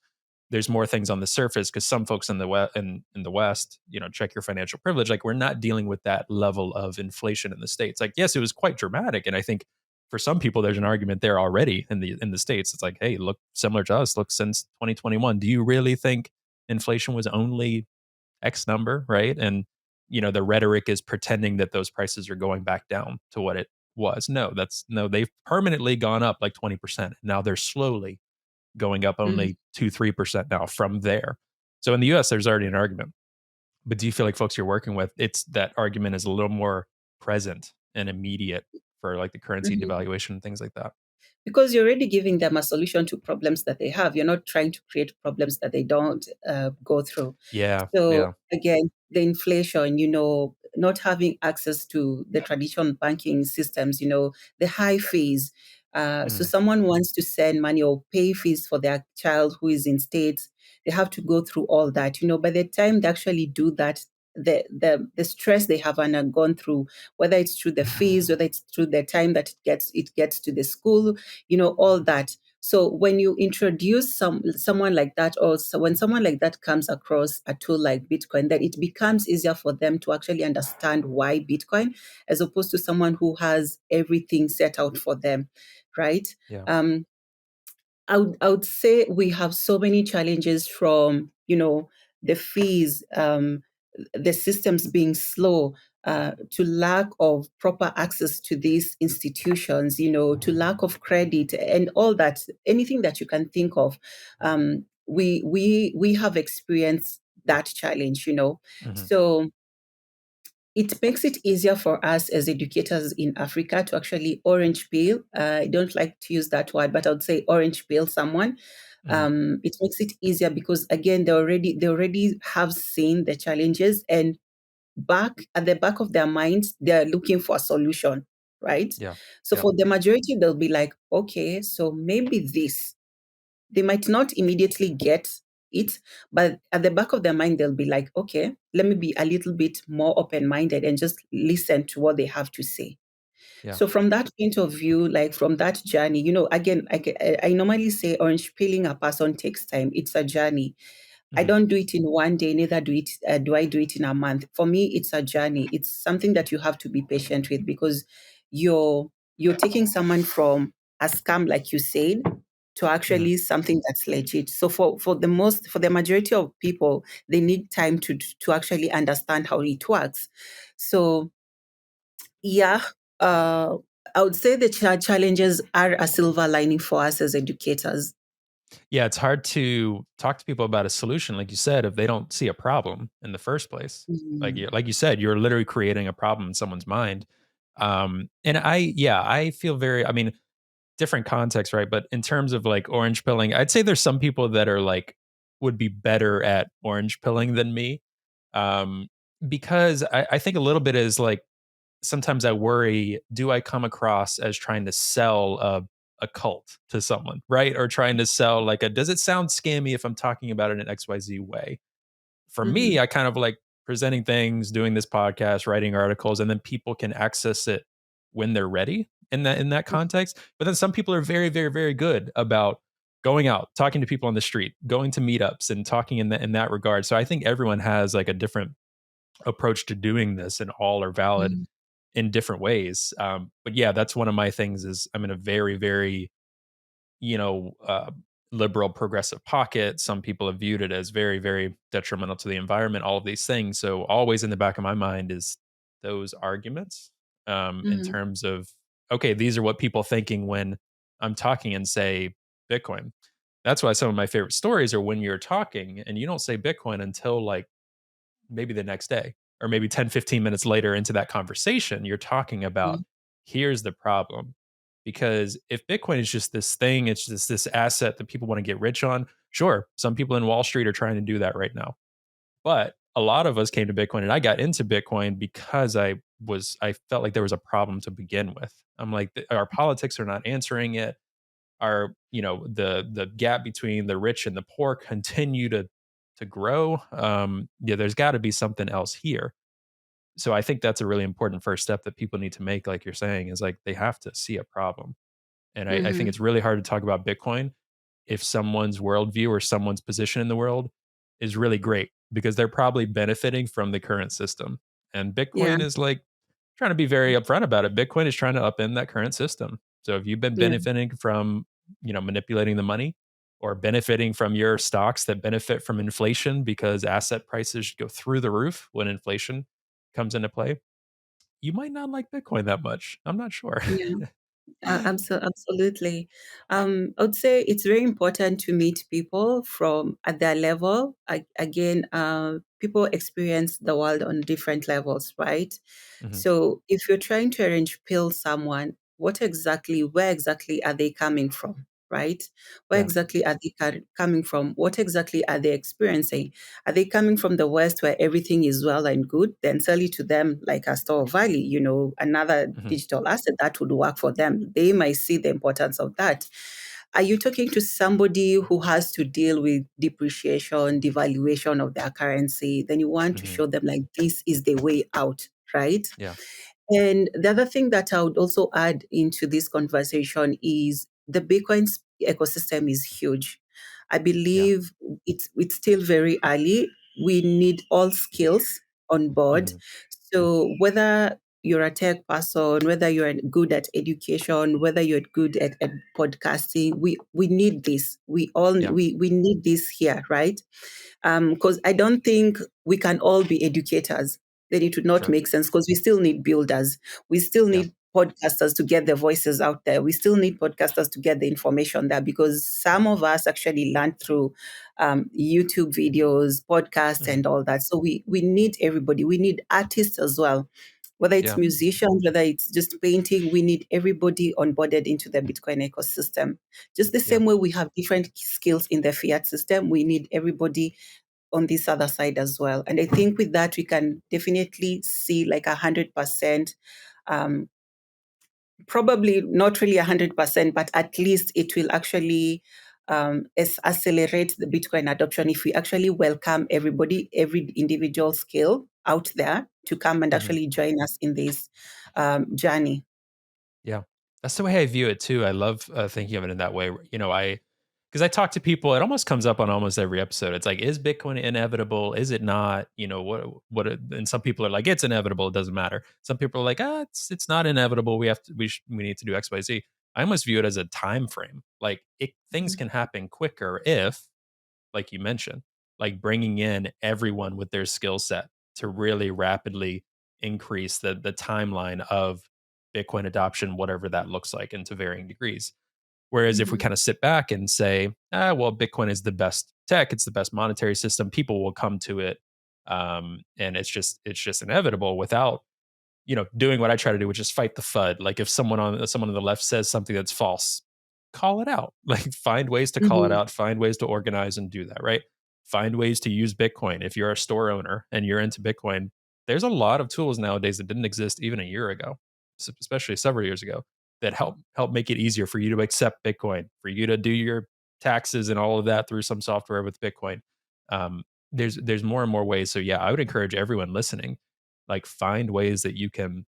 there's more things on the surface because some folks in the West, in the West, check your financial privilege. Like we're not dealing with that level of inflation in the states. Like yes, it was quite dramatic, and I think for some people there's an argument there already in the states. It's like, hey, look, similar to us. Look, since 2021, do you really think inflation was only X number, right? And the rhetoric is pretending that those prices are going back down to what it was. No, no. They've permanently gone up like 20%. Now they're slowly going up Mhm. only 2-3% now from there. So in the US, there's already an argument. But do you feel like folks you're working with, it's that argument is a little more present and immediate for like the currency Mhm. devaluation and things like that? Because you're already giving them a solution to problems that they have. You're not trying to create problems that they don't go through. Yeah. So Yeah. again, the inflation, not having access to the traditional banking systems, the high fees. So Mhm. someone wants to send money or pay fees for their child who is in states, they have to go through all that. By the time they actually do that, the stress they have gone through, whether it's through the fees, whether it's through the time that it gets to the school, all that. So when you introduce someone like that, or so when someone like that comes across a tool like Bitcoin, then it becomes easier for them to actually understand why Bitcoin, as opposed to someone who has everything set out for them, right? Yeah. Um, I would say we have so many challenges from, the fees, the systems being slow, to lack of proper access to these institutions, to lack of credit and all that, anything that you can think of. We have experienced that challenge, Mhm. So it makes it easier for us as educators in Africa to actually orange peel. I don't like to use that word, but I would say orange peel someone. Mhm. It makes it easier because again, they already have seen the challenges, and back at the back of their minds, they're looking for a solution, right? Yeah. So Yeah. for the majority, they'll be like, okay, so maybe this. They might not immediately get it, but at the back of their mind, they'll be like, okay, let me be a little bit more open minded and just listen to what they have to say. Yeah. So from that point of view, like from that journey, again, I normally say orange peeling a person takes time. It's a journey. I Mhm. don't do it in one day, neither do I do it in a month. For me, it's a journey. It's something that you have to be patient with because you're taking someone from a scam, like you said, to Mhm. actually something that's legit. So for the majority of people, they need time to actually understand how it works. So yeah, uh, I would say the challenges are a silver lining for us as educators. Yeah, it's hard to talk to people about a solution, like you said, if they don't see a problem in the first place. Mhm. Like you said, you're literally creating a problem in someone's mind. And I feel very, I mean, different context, right? But in terms of like orange pilling, I'd say there's some people that are like would be better at orange pilling than me. Um, because I think a little bit is like sometimes I worry, do I come across as trying to sell a cult to someone, right? Or trying to sell like a, does it sound scammy if I'm talking about it in an XYZ way? For me, Mhm. I kind of like presenting things, doing this podcast, writing articles, and then people can access it when they're ready in that context. But then some people are very, very, very good about going out, talking to people on the street, going to meetups and talking in that regard. So I think everyone has like a different approach to doing this and all are valid Mhm. in different ways. But yeah, that's one of my things is I'm in a very, very, you know, liberal progressive pocket. Some people have viewed it as very, very detrimental to the environment, all of these things. So always in the back of my mind is those arguments in Mhm. terms of, okay, these are what people thinking when I'm talking and say Bitcoin. That's why some of my favorite stories are when you're talking and you don't say Bitcoin until like maybe the next day or maybe 10, 15 minutes later into that conversation, you're talking about Mhm. here's the problem. Because if Bitcoin is just this thing, it's just this asset that people want to get rich on, sure, some people in Wall Street are trying to do that right now. But a lot of us came to Bitcoin and I got into Bitcoin because I felt like there was a problem to begin with. I'm like, our politics are not answering it. Our, you know, the gap between the rich and the poor continue to grow. Yeah, there's got to be something else here. So I think that's a really important first step that people need to make, like you're saying, is like they have to see a problem. And I think Mhm. it's really hard to talk about Bitcoin if someone's worldview or someone's position in the world is really great because they're probably benefiting from the current system. And Yeah. Bitcoin is like trying to be very upfront about it. Bitcoin is trying to upend that current system. So if you've been Yeah. benefiting from, you know, manipulating the money or benefiting from your stocks that benefit from inflation because asset prices go through the roof when inflation comes into play, you might not like Bitcoin that much. I'm not sure. Yeah. Absolutely. I would say it's very important to meet people from at their level. Again, people experience the world on different levels, right? Mhm. So if you're trying to arrange pill someone, where exactly are they coming from, right? Where Yeah. exactly are they coming from? What exactly are they experiencing? Are they coming from the West where everything is well and good? Then sell it to them like a store of value, another Mhm. digital asset that would work for them. They might see the importance of that. Are you talking to somebody who has to deal with depreciation, devaluation of their currency? Then you want to Mhm. show them like this is the way out, right? Yeah. And the other thing that I would also add into this conversation is the Bitcoin ecosystem is huge. I Yeah. believe it's still very early. We need all skills on board. Mhm. So whether you're a tech person, whether you're good at education, whether you're good at podcasting, we need this. Yeah. We need this here, right? Because I don't think we can all be educators. Then it would not Sure. make sense because we still need builders. We still Yeah. need podcasters to get their voices out there. We still need podcasters to get the information there because some of us actually learn through YouTube videos, podcasts, Mhm. and all that. So we need everybody. We need artists as well. Whether it's Yeah. musicians, whether it's just painting, we need everybody onboarded into the Bitcoin ecosystem. Just the Yeah. same way we have different skills in the fiat system, we need everybody on this other side as well. And I think with that, we can definitely see like 100%, um, probably not really 100%, but at least it will actually accelerate the Bitcoin adoption if we actually welcome everybody, every individual skill out there to come and Mhm. actually join us in this journey. Yeah. That's the way I view it too. I love, thinking of it in that way. You know, because I talk to people, it almost comes up on almost every episode. It's like, is Bitcoin inevitable? Is it not? You know, and some people are like, it's inevitable. It doesn't matter. Some people are like, it's not inevitable. We need to do X, Y, Z. I almost view it as a time frame. Like things Mhm. can happen quicker if, like you mentioned, like bringing in everyone with their skill set to really rapidly increase the timeline of Bitcoin adoption, whatever that looks like, and to varying degrees. Whereas if we Mhm. kind of sit back and say, well, Bitcoin is the best tech, it's the best monetary system, people will come to it, and it's just inevitable without doing what I try to do, which is fight the FUD. Like if someone on the left says something that's false, call it out. Like find ways to call it Mhm. out, find ways to organize and do that, right? Find ways to use Bitcoin. If you're a store owner and you're into Bitcoin, there's a lot of tools nowadays that didn't exist even a year ago, especially several years ago, that help make it easier for you to accept Bitcoin, for you to do your taxes and all of that through some software with Bitcoin. There's more and more ways. So yeah, I would encourage everyone listening, like find ways that you can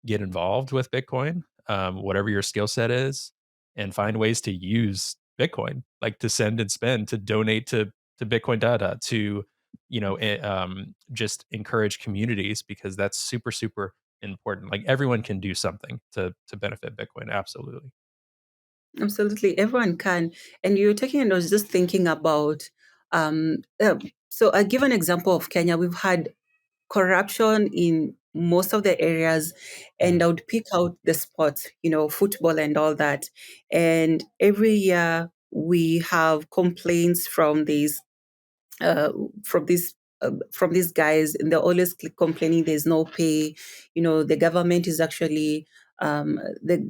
get involved with Bitcoin, whatever your skill set is, and find ways to use Bitcoin, like to send and spend, to donate to Bitcoin Dada, to just encourage communities, because that's super super important. Like everyone can do something to benefit Bitcoin. Absolutely. Absolutely, everyone can. And you're talking, and I was just thinking about. Um, uh, so, I give an example of Kenya. We've had corruption in most of the areas, and Mm, I would pick out the sports, football and all that. And every year we have complaints uh, from these guys, and they're always complaining there's no pay. The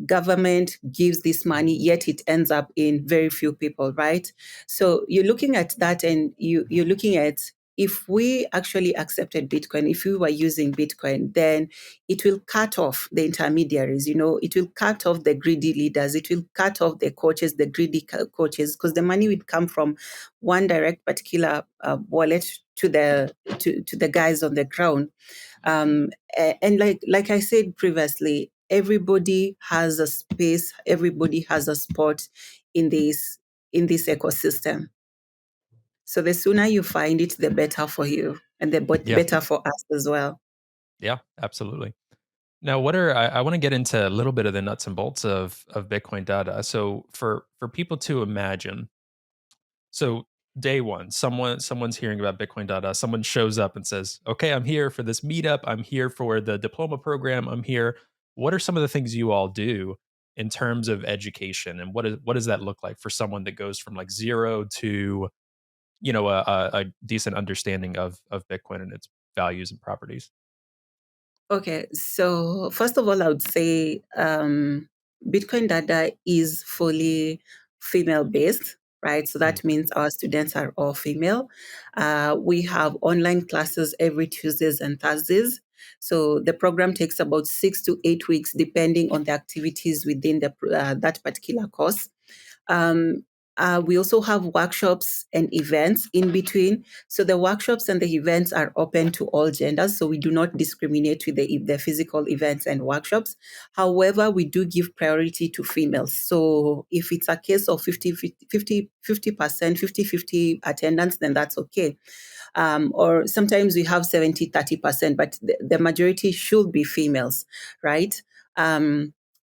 government gives this money, yet it ends up in very few people, right? So you're looking at that, and you're looking at, if we actually accepted Bitcoin, if we were using Bitcoin, then it will cut off the intermediaries. It will cut off the greedy leaders. It will cut off the coaches, the greedy coaches, because the money would come from one direct particular wallet to the guys on the ground. And like I said previously, everybody has a space, everybody has a spot in this ecosystem. So the sooner you find it, the better for you, and the yeah, better for us as well. yeah, absolutely. Now, I want to get into a little bit of the nuts and bolts of Bitcoin Data. So for people to imagine, so day one, someone's hearing about Bitcoin Data. Someone shows up and says, "Okay, I'm here for this meetup. I'm here for the diploma program. I'm here." What are some of the things you all do in terms of education, and what does that look like for someone that goes from like zero to a decent understanding of Bitcoin and its values and properties? Okay, so first of all, I would say Bitcoin Dada is fully female based, right? So Mm, that means our students are all female. We have online classes every Tuesdays and Thursdays. So the program takes about 6 to 8 weeks, depending on the activities within that particular course. Um, we also have workshops and events in between. So the workshops and the events are open to all genders. So we do not discriminate with the physical events and workshops. However, we do give priority to females. So if it's a case of 50% 50-50 attendance, then that's okay. Or sometimes we have 70-30%, but the majority should be females, right?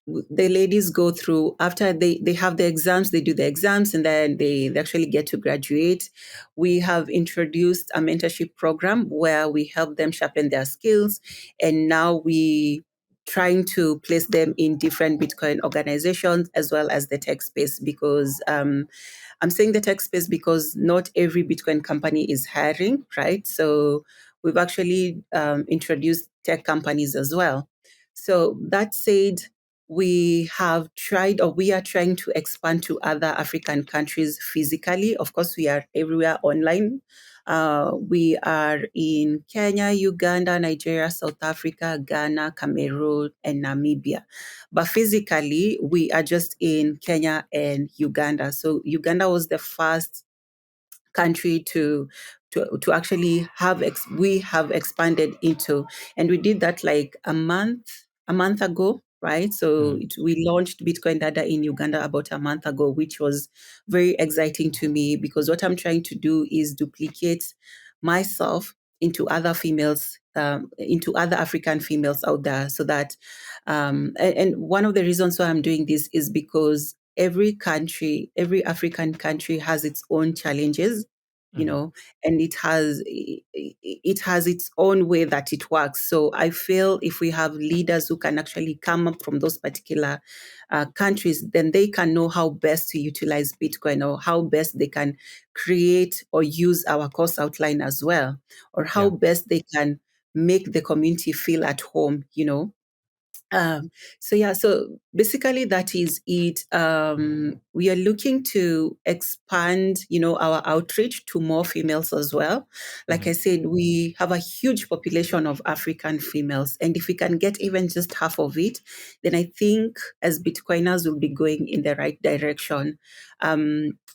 The ladies go through, after they have the exams, they do the exams, and then they actually get to graduate. We have introduced a mentorship program where we help them sharpen their skills, and now we trying to place them in different Bitcoin organizations as well as the tech space, because I'm saying the tech space because not every Bitcoin company is hiring, right? So we've actually introduced tech companies as well. So that said, we have tried, or we are trying to expand to other African countries physically. Of course, we are everywhere online. We are in Kenya, Uganda, Nigeria, South Africa, Ghana, Cameroon, and Namibia. But physically, we are just in Kenya and Uganda. So Uganda was the first country to actually we have expanded into, and we did that like a month ago, right? So mm, we launched Bitcoin Dada in Uganda about a month ago, which was very exciting to me, because what I'm trying to do is duplicate myself into other African females out there, so that and one of the reasons why I'm doing this is because every African country has its own challenges. Mhm. and it has its own way that it works. So I feel if we have leaders who can actually come up from those particular countries, then they can know how best to utilize Bitcoin, or how best they can create or use our course outline as well, or how Yeah. best they can make the community feel at home. Um, so yeah, so basically that is it. We are looking to expand, our outreach to more females as well. Like Mhm. I said, we have a huge population of African females, and if we can get even just half of it, then I think as Bitcoiners we'll be going in the right direction.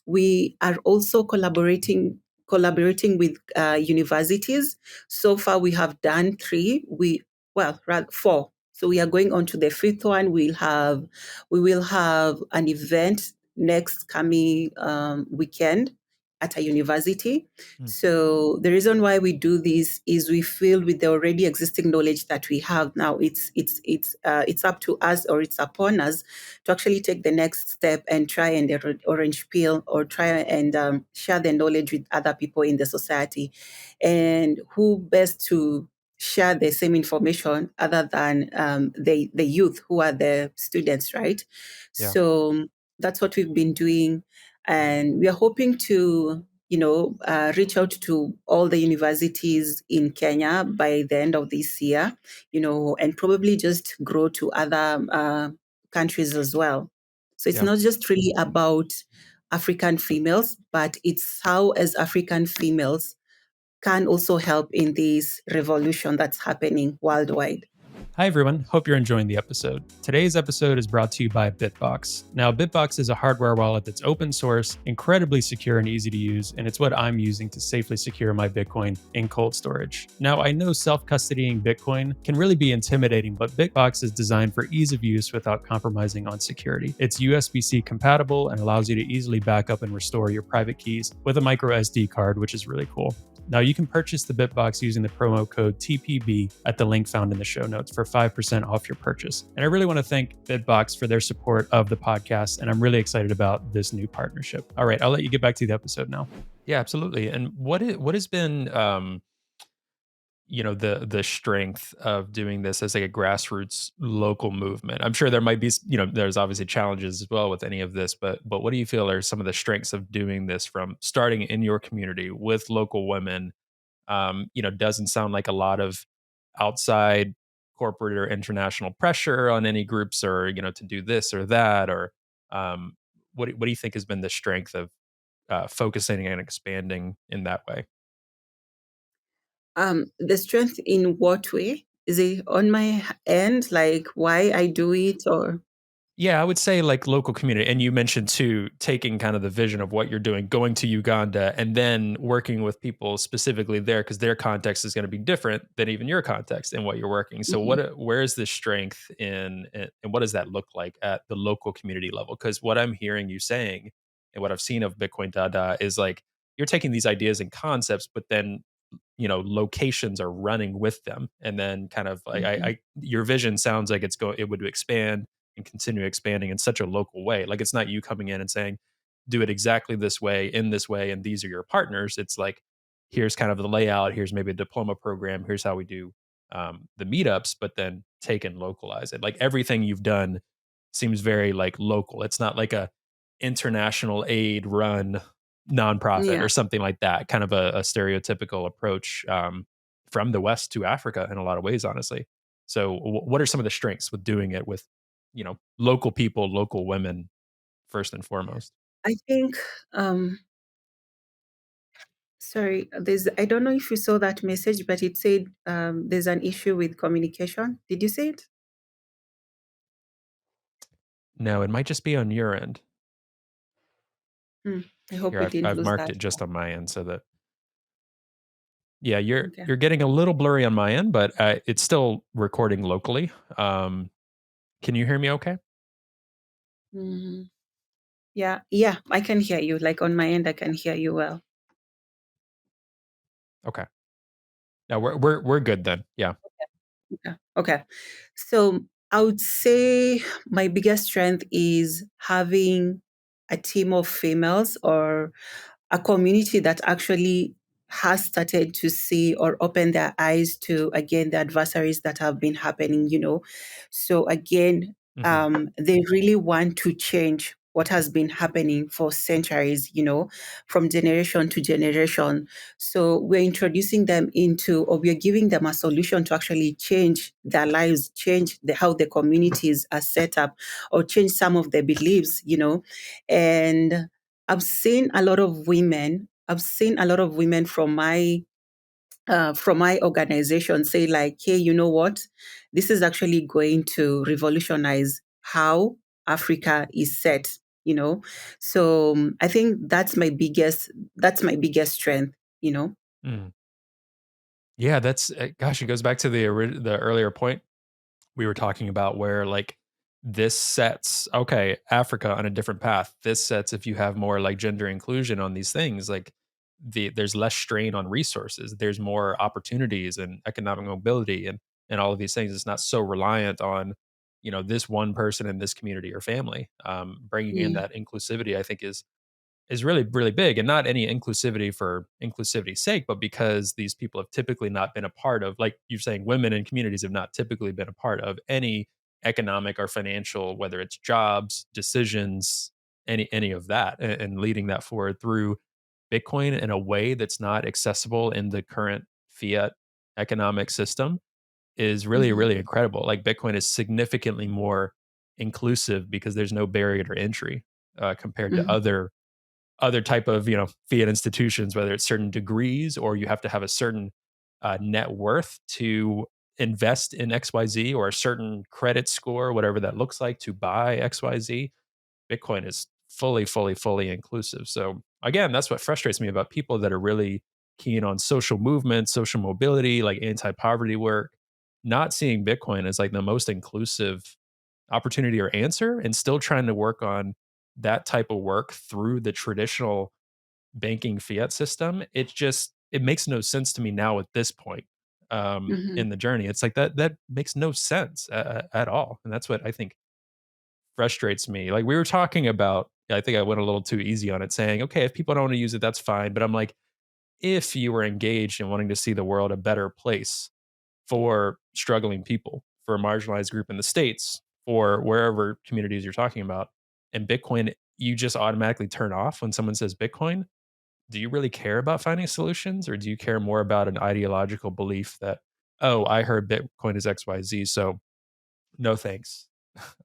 We are also collaborating with universities. So far, we have done three. Well, rather four. So we are going on to the fifth one. We will have an event next coming weekend at a university. Mm. So the reason why we do this is we feel with the already existing knowledge that we have now, it's up to us, or it's upon us to actually take the next step and try and orange peel, or try and share the knowledge with other people in the society. And who best to share the same information other than the youth, who are the students, right? Yeah. So that's what we've been doing, and we are hoping to reach out to all the universities in Kenya by the end of this year, and probably just grow to other countries as well. So it's Yeah. not just really about African females, but it's how, as African females, can also help in this revolution that's happening worldwide. Hi, everyone. Hope you're enjoying the episode. Today's episode is brought to you by Bitbox. Now, Bitbox is a hardware wallet that's open source, incredibly secure and easy to use, and it's what I'm using to safely secure my Bitcoin in cold storage. Now, I know self custodying Bitcoin can really be intimidating, but Bitbox is designed for ease of use without compromising on security. It's USB C compatible and allows you to easily back up and restore your private keys with a micro SD card, which is really cool. Now, you can purchase the Bitbox using the promo code TPB at the link found in the show notes for 5% off your purchase. And I really want to thank Bitbox for their support of the podcast, and I'm really excited about this new partnership. All right, I'll let you get back to the episode now. Yeah, absolutely. And what has been the strength of doing this as like a grassroots local movement? I'm sure there might be, there's obviously challenges as well with any of this, but what do you feel are some of the strengths of doing this, from starting in your community with local women? Doesn't sound like a lot of outside corporate or international pressure on any groups, or to do this or that, or um, what do you think has been the strength of focusing and expanding in that way? The strength in what way? Is it on my end, like why I do it, or? Yeah, I would say like local community. And you mentioned too, taking kind of the vision of what you're doing, going to Uganda and then working with people specifically there, because their context is going to be different than even your context and what you're working. So Mhm. where is the strength and what does that look like at the local community level? Because what I'm hearing you saying and what I've seen of Bitcoin Dada is like you're taking these ideas and concepts, but then locations are running with them, and then kind of like Mhm. your vision sounds like it would expand and continue expanding in such a local way. Like it's not you coming in and saying do it exactly this way, in this way, and these are your partners. It's like here's kind of the layout, here's maybe a diploma program, here's how we do the meetups, but then take and localize it. Like everything you've done seems very like local. It's not like a international aid run nonprofit Yeah. or something like that. Kind of a stereotypical approach from the West to Africa in a lot of ways, honestly. So, what are some of the strengths with doing it with, local people, local women, first and foremost? I think, sorry, I don't know if you saw that message, but it said there's an issue with communication. Did you see it? No, it might just be on your end. Hmm. I hope Here, we I've didn't I've lose marked that. it just on my end so that yeah, you're Okay. you're getting a little blurry on my end, but it's still recording locally. Can you hear me? Okay. Mhm. Yeah, yeah, I can hear you. Like on my end, I can hear you well. Okay. Now we're good then. Yeah. Okay. Okay. So I would say my biggest strength is having a team of females, or a community that actually has started to see or open their eyes to, again, the adversaries that have been happening, So again, Hmm. they really want to change what has been happening for centuries, from generation to generation. So we're introducing them into, or we're giving them a solution to actually change their lives, change how the communities are set up, or change some of their beliefs, And I've seen a lot of women. I've seen a lot of women from my organization say like, "Hey, you know what? This is actually going to revolutionize how Africa is set." So I think that's my biggest strength. You know. Mm. Yeah, that's gosh, it goes back to the earlier point we were talking about where like this sets okay Africa on a different path. This sets if you have more like gender inclusion on these things like there's less strain on resources, there's more opportunities and economic mobility and all of these things. It's not so reliant on this one person in this community or family. Bringing in Yeah. that inclusivity I think is really, really big, and not any inclusivity for inclusivity's sake, but because these people have typically not been a part of, like you're saying, women in communities have not typically been a part of any economic or financial, whether it's jobs, decisions, any of that, and leading that forward through Bitcoin in a way that's not accessible in the current fiat economic system is really, Hmm. really incredible. Like Bitcoin is significantly more inclusive because there's no barrier to entry compared to Hmm. other type of fiat institutions, whether it's certain degrees or you have to have a certain net worth to invest in XYZ or a certain credit score, whatever that looks like to buy XYZ. Bitcoin is fully, fully, fully inclusive. So again, that's what frustrates me about people that are really keen on social movement, social mobility, like anti-poverty work, not seeing Bitcoin as like the most inclusive opportunity or answer and still trying to work on that type of work through the traditional banking fiat system. It makes no sense to me now at this point Hmm. in the journey. It's like that makes no sense at all, and that's what I think frustrates me. Like we were talking about, I think I went a little too easy on it, saying, okay, if people don't want to use it, that's fine. But I'm like, if you were engaged in wanting to see the world a better place for struggling people, for a marginalized group in the States, for wherever communities you're talking about. And Bitcoin, you just automatically turn off when someone says Bitcoin. Do you really care about finding solutions or do you care more about an ideological belief that, oh, I heard Bitcoin is XYZ, so no thanks?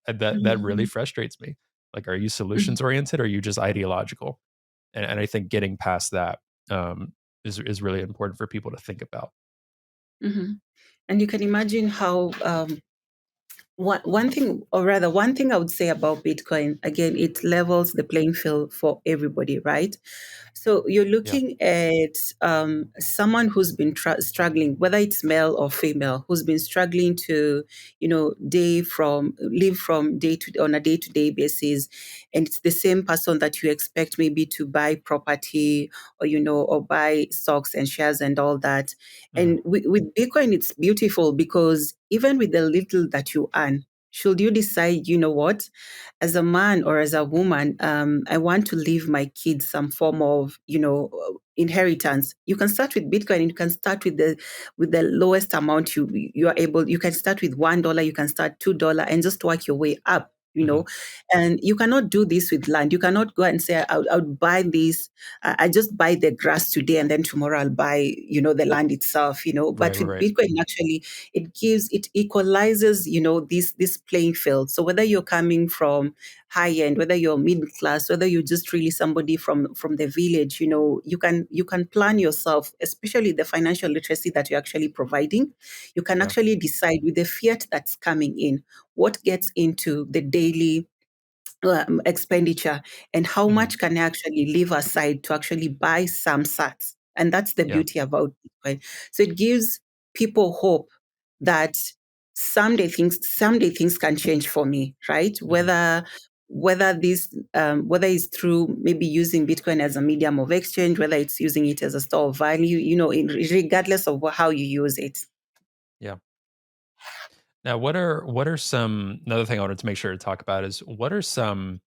And that really Hmm. frustrates me. Like, are you Hmm. solutions oriented or are you just ideological? And I think getting past that is really important for people to think about. Hmm. And you can imagine how one thing, or rather, one thing I would say about Bitcoin, again, it levels the playing field for everybody, right? So you're Yeah. looking at someone who's been struggling, whether it's male or female, who's been struggling to, live from day to on a day-to-day basis, and it's the same person that you expect maybe to buy property or or buy stocks and shares and all that. Mhm. And with Bitcoin, it's beautiful because even with the little that you earn, should you decide, you know what, as a man or as a woman, I want to leave my kids some form of, inheritance. You can start with Bitcoin. And you can start with the lowest amount you are able. You can start with $1. You can start $2, and just work your way up. Mhm. And you cannot do this with land. You cannot go and say, I'll buy this. I just buy the grass today, and then tomorrow I'll buy, the land itself. Right, But with right. Bitcoin, actually, it equalizes, this playing field. So whether you're coming from high end, whether you're middle class, whether you're just really somebody from the village, you can plan yourself, especially the financial literacy that you're actually providing. You can Yeah. actually decide with the fiat that's coming in, what gets into the daily expenditure, and how Mhm. much can I actually leave aside to actually buy some sats. And that's the Yeah. beauty about Bitcoin. So it gives people hope that someday things can change for me, right? Mhm. Whether it's through maybe using Bitcoin as a medium of exchange, whether it's using it as a store of value, regardless of how you use it. Yeah. Now, what are some another thing I wanted to make sure to talk about is what are some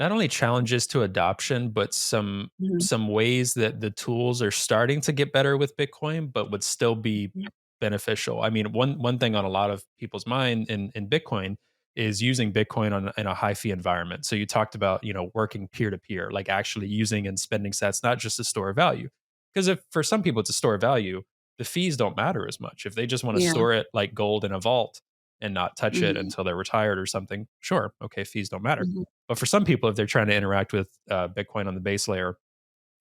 not only challenges to adoption, but Mhm. some ways that the tools are starting to get better with Bitcoin, but would still be Mhm. beneficial. I mean, one thing on a lot of people's mind in Bitcoin is using Bitcoin in a high fee environment. So you talked about, working peer to peer, like actually using and spending sats, not just to store value. Because if for some people it's a store of value, the fees don't matter as much. If they just want to Yeah. store it like gold in a vault and not touch it Mhm. until they're retired or something, sure, okay, fees don't matter. Mhm. But for some people, if they're trying to interact with Bitcoin on the base layer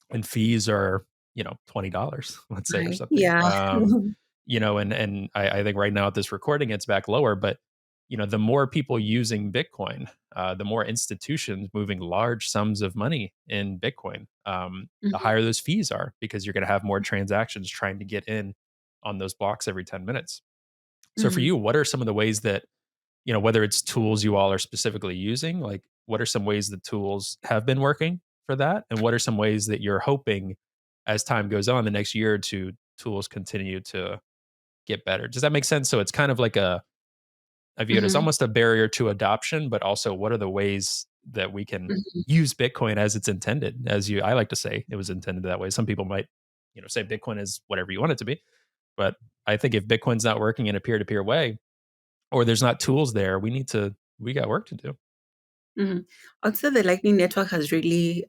and fees are, $20, let's say, or Right. something, Yeah. and I think right now at this recording, it's back lower, but the more people using Bitcoin, the more institutions moving large sums of money in Bitcoin, the Mhm. higher those fees are because you're going to have more transactions trying to get in on those blocks every 10 minutes. So for Mhm. you, what are some of the ways that whether it's tools you all are specifically using, like what are some ways the tools have been working for that? And what are some ways that you're hoping as time goes on, the next year or two, tools continue to get better? Does that make sense? So it's kind of like I view it as Mhm. almost a barrier to adoption, but also what are the ways that we can Mhm. use Bitcoin as it's intended? I like to say it was intended that way. Some people might, say Bitcoin is whatever you want it to be. But I think if Bitcoin's not working in a peer to peer way, or there's not tools there, we got work to do. Mhm. I'd say the Lightning Network has really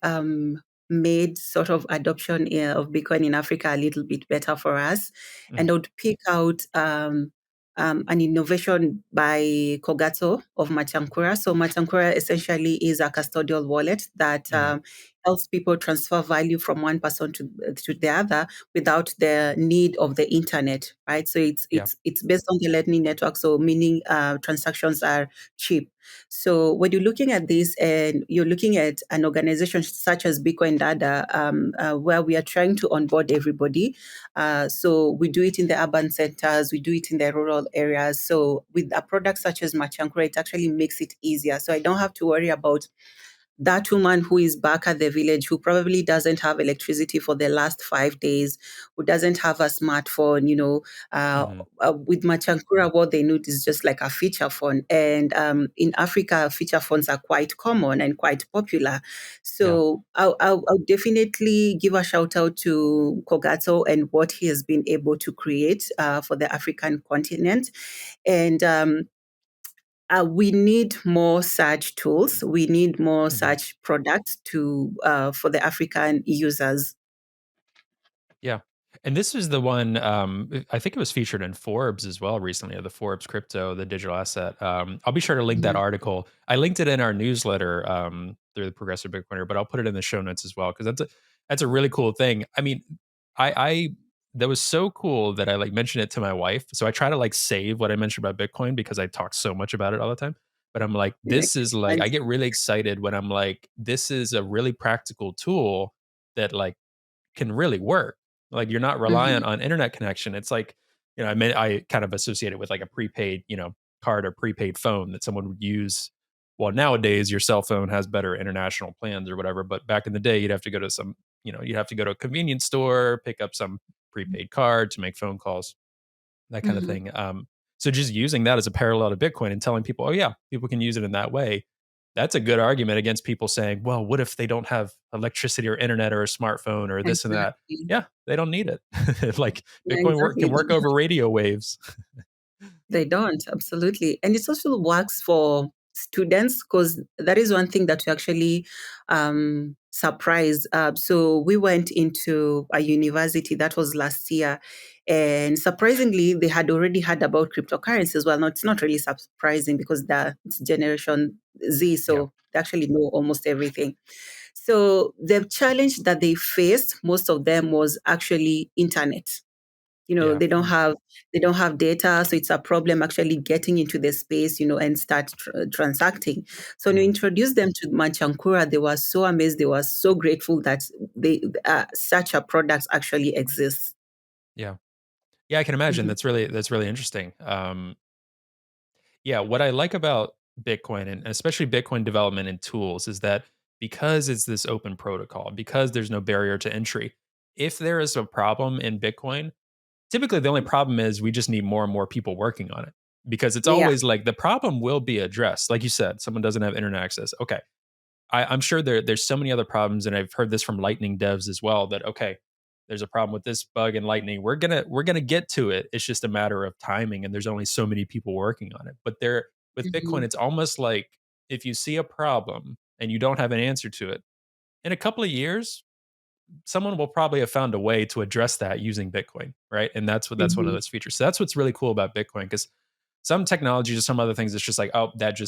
made sort of adoption of Bitcoin in Africa a little bit better for us. And Mhm. I would pick out an innovation by Kogato of Machankura. So Machankura essentially is a custodial wallet that Mhm. helps people transfer value from one person to the other without the need of the internet, right? So it's Yeah. it's it's based on the Lightning Network, so meaning transactions are cheap. So when you're looking at this and you're looking at an organization such as Bitcoin Dada, where we are trying to onboard everybody, so we do it in the urban centers, we do it in the rural areas. So with a product such as Machankura, it actually makes it easier. So I don't have to worry about that woman who is back at the village who probably doesn't have electricity for the last 5 days, who doesn't have a smartphone, Mhm. with Machankura, what they need is just like a feature phone. And in Africa, feature phones are quite common and quite popular. Yeah. So I'll definitely give a shout out to Kogato and what he has been able to create for the African continent. And we need more such tools. We need more Mhm. such products to for the African users. Yeah. And this is the one, I think it was featured in Forbes as well recently, or the Forbes crypto, the digital asset. I'll be sure to link that Mhm. article. I linked it in our newsletter through the Progressive Bitcoiner, but I'll put it in the show notes as well because that's a really cool thing. I mean, I that was so cool that I like mentioned it to my wife. So I try to like save what I mentioned about Bitcoin because I talk so much about it all the time. But I'm like, Yeah, I this is can like, I imagine. get really excited when I'm like, this is a really practical tool that like can really work. Like you're not Mhm. reliant on internet connection. It's like, I kind of associate it with like a prepaid, card or prepaid phone that someone would use. Well, nowadays your cell phone has better international plans or whatever, but back in the day you'd have to go to you'd have to go to a convenience store, pick up some prepaid card to make phone calls, that kind of Mhm. thing. So just using that as a parallel to Bitcoin and telling people, oh yeah, people can use it in that way. That's a good argument against people saying, well, what if they don't have electricity or internet or a smartphone or this and that? Exactly. Yeah, they don't need it. Like Yeah, Bitcoin can exactly. work over radio waves. They don't, absolutely. And it also works for students because that is one thing that we actually surprised. So we went into a university that was last year, and surprisingly, they had already heard about cryptocurrency as well. No, it's not really surprising because it's Generation Z, Yeah. so they actually know almost everything. So the challenge that they faced, most of them, was actually internet. Yeah. They don't have data, so it's a problem actually getting into the space, and start transacting. So when you Mhm. introduce them to Manchankura, they were so amazed, they were so grateful that they such a product actually exists. Yeah. Yeah, I can imagine. Mhm. That's really interesting. Yeah, what I like about Bitcoin and especially Bitcoin development and tools is that because it's this open protocol, because there's no barrier to entry, if there is a problem in Bitcoin, typically the only problem is we just need more and more people working on it because it's Yeah. always like the problem will be addressed. Like you said, someone doesn't have internet access. Okay. I'm sure there's so many other problems, and I've heard this from Lightning devs as well. That okay, there's a problem with this bug in Lightning. We're gonna get to it. It's just a matter of timing, and there's only so many people working on it. But there with Bitcoin, Mhm. it's almost like if you see a problem and you don't have an answer to it, in a couple of years, someone will probably have found a way to address that using Bitcoin, right? And that's one of Mhm. those features. So that's what's really cool about Bitcoin because some technologies or some other things, it's just like, oh, that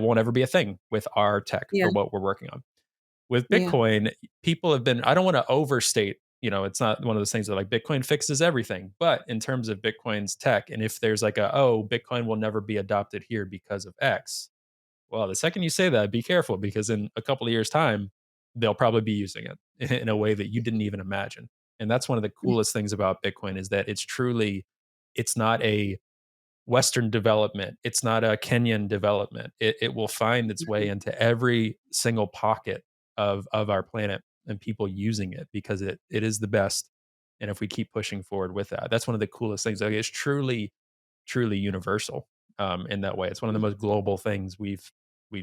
won't ever be a thing with our tech Yeah. for what we're working on. With Yeah. Bitcoin, people have been, I don't want to overstate, it's not one of those things that like Bitcoin fixes everything, but in terms of Bitcoin's tech, and if there's like Bitcoin will never be adopted here because of X, well, the second you say that, be careful because in a couple of years' time, they'll probably be using it in a way that you didn't even imagine. And that's one of the coolest things about Bitcoin is that it's not a Western development. It's not a Kenyan development. It will find its way Mhm. into every single pocket of our planet and people using it because it is the best. And if we keep pushing forward with that, that's one of the coolest things. Like it's truly universal in that way. It's one of the most global things we've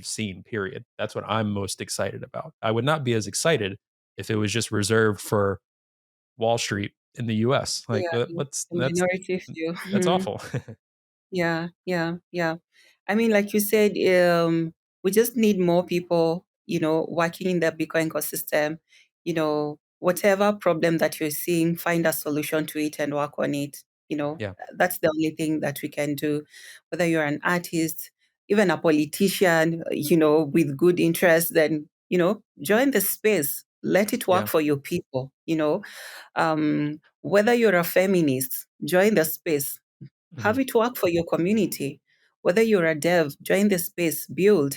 seen. Period. That's what I'm most excited about. I would not be as excited if it was just reserved for Wall Street in the U.S. Like Yeah. what's The minority few. that's awful. Yeah, yeah, yeah. I mean, like you said, we just need more people, working in the Bitcoin ecosystem. Whatever problem that you're seeing, find a solution to it and work on it. Yeah, That's the only thing that we can do. Whether you're an artist, even a politician, with good interest, then, join the space. Let it work yeah. for your people. Whether you're a feminist, join the space, Mhm. have it work for your community. Whether you're a dev, join the space, build.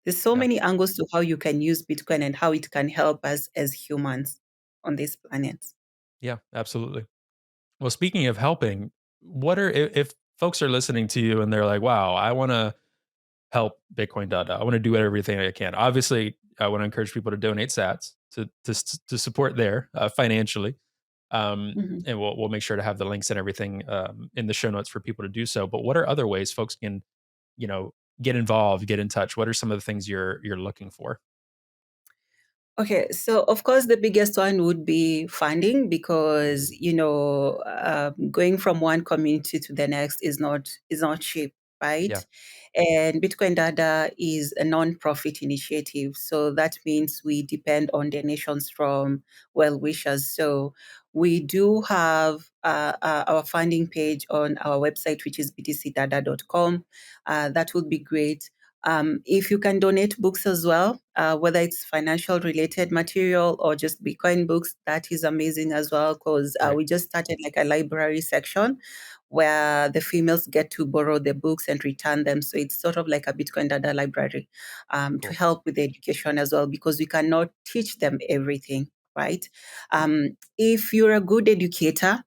There's so Yeah. many angles to how you can use Bitcoin and how it can help us as humans on this planet. Yeah, absolutely. Well, speaking of helping, what are if folks are listening to you and they're like, "Wow, I want to help Bitcoin Dada. I want to do everything I can." Obviously, I want to encourage people to donate Sats to support there financially, Mhm. and we'll make sure to have the links and everything in the show notes for people to do so. But what are other ways folks can you know get involved, get in touch? What are some of the things you're looking for? Okay, so of course the biggest one would be funding because going from one community to the next is not cheap, Yeah, right? And Bitcoin Dada is a non-profit initiative, so that means we depend on donations from well wishers. So we do have our funding page on our website, which is btcdada.com. That would be great. If you can donate books as well, whether it's financial related material or just Bitcoin books, that is amazing as well because right, we just started like a library section where the females get to borrow the books and return them. So it's sort of like a Bitcoin Dada library to cool. help with the education as well because we cannot teach them everything, right? If you're a good educator,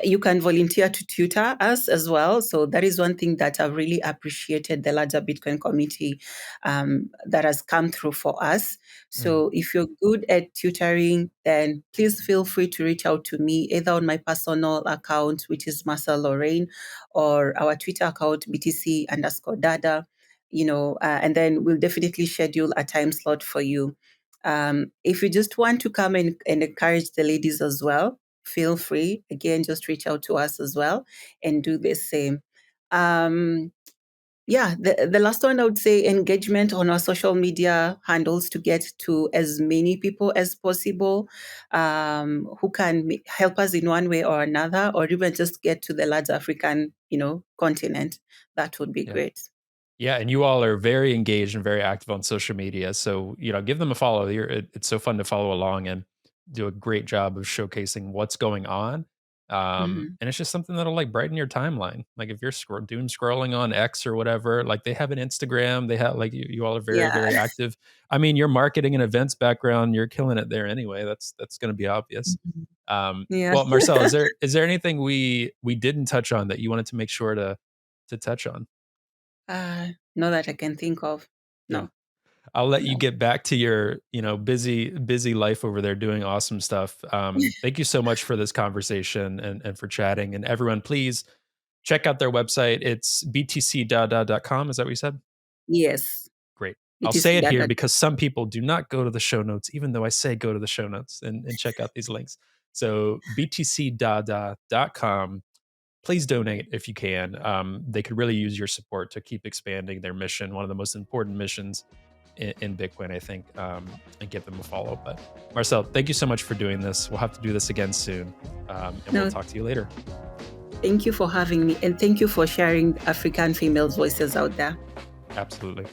you can volunteer to tutor us as well. So that is one thing that I've really appreciated the larger Bitcoin community that has come through for us. Mhm. So if you're good at tutoring, then please feel free to reach out to me either on my personal account, which is Marcel Lorraine, or our Twitter account, BTC_Dada. And then we'll definitely schedule a time slot for you. If you just want to come and encourage the ladies as well, feel free. Again, just reach out to us as well and do the same. Um, yeah, the last one I would say engagement on our social media handles to get to as many people as possible who can help us in one way or another, or even just get to the large African, continent. That would be Yeah. great. Yeah, and you all are very engaged and very active on social media. So, give them a follow. It's so fun to follow along and do a great job of showcasing what's going on. Hmm. And it's just something that'll like brighten your timeline. Like if you're doom scrolling on X or whatever, like they have an Instagram, they have like you all are very, Yeah. very active. I mean, your marketing and events background, you're killing it there anyway. That's going to be obvious. Mhm. Yeah. Well, Marcel, is there anything we didn't touch on that you wanted to make sure to touch on? Not that I can think of. Yeah. No, I'll let you no. get back to your, busy life over there doing awesome stuff. Thank you so much for this conversation and for chatting. And everyone, please check out their website. It's btcdada.com. Is that what you said? Yes. Great. I'll say it here BTC because some people do not go to the show notes, even though I say go to the show notes and check out these links. So btcdada.com. Please donate if you can. They could really use your support to keep expanding their mission, one of the most important missions in Bitcoin, I think, and give them a follow. But Marcel, thank you so much for doing this. We'll have to do this again soon, and we'll talk to you later. Thank you for having me, and thank you for sharing African female voices out there. Absolutely.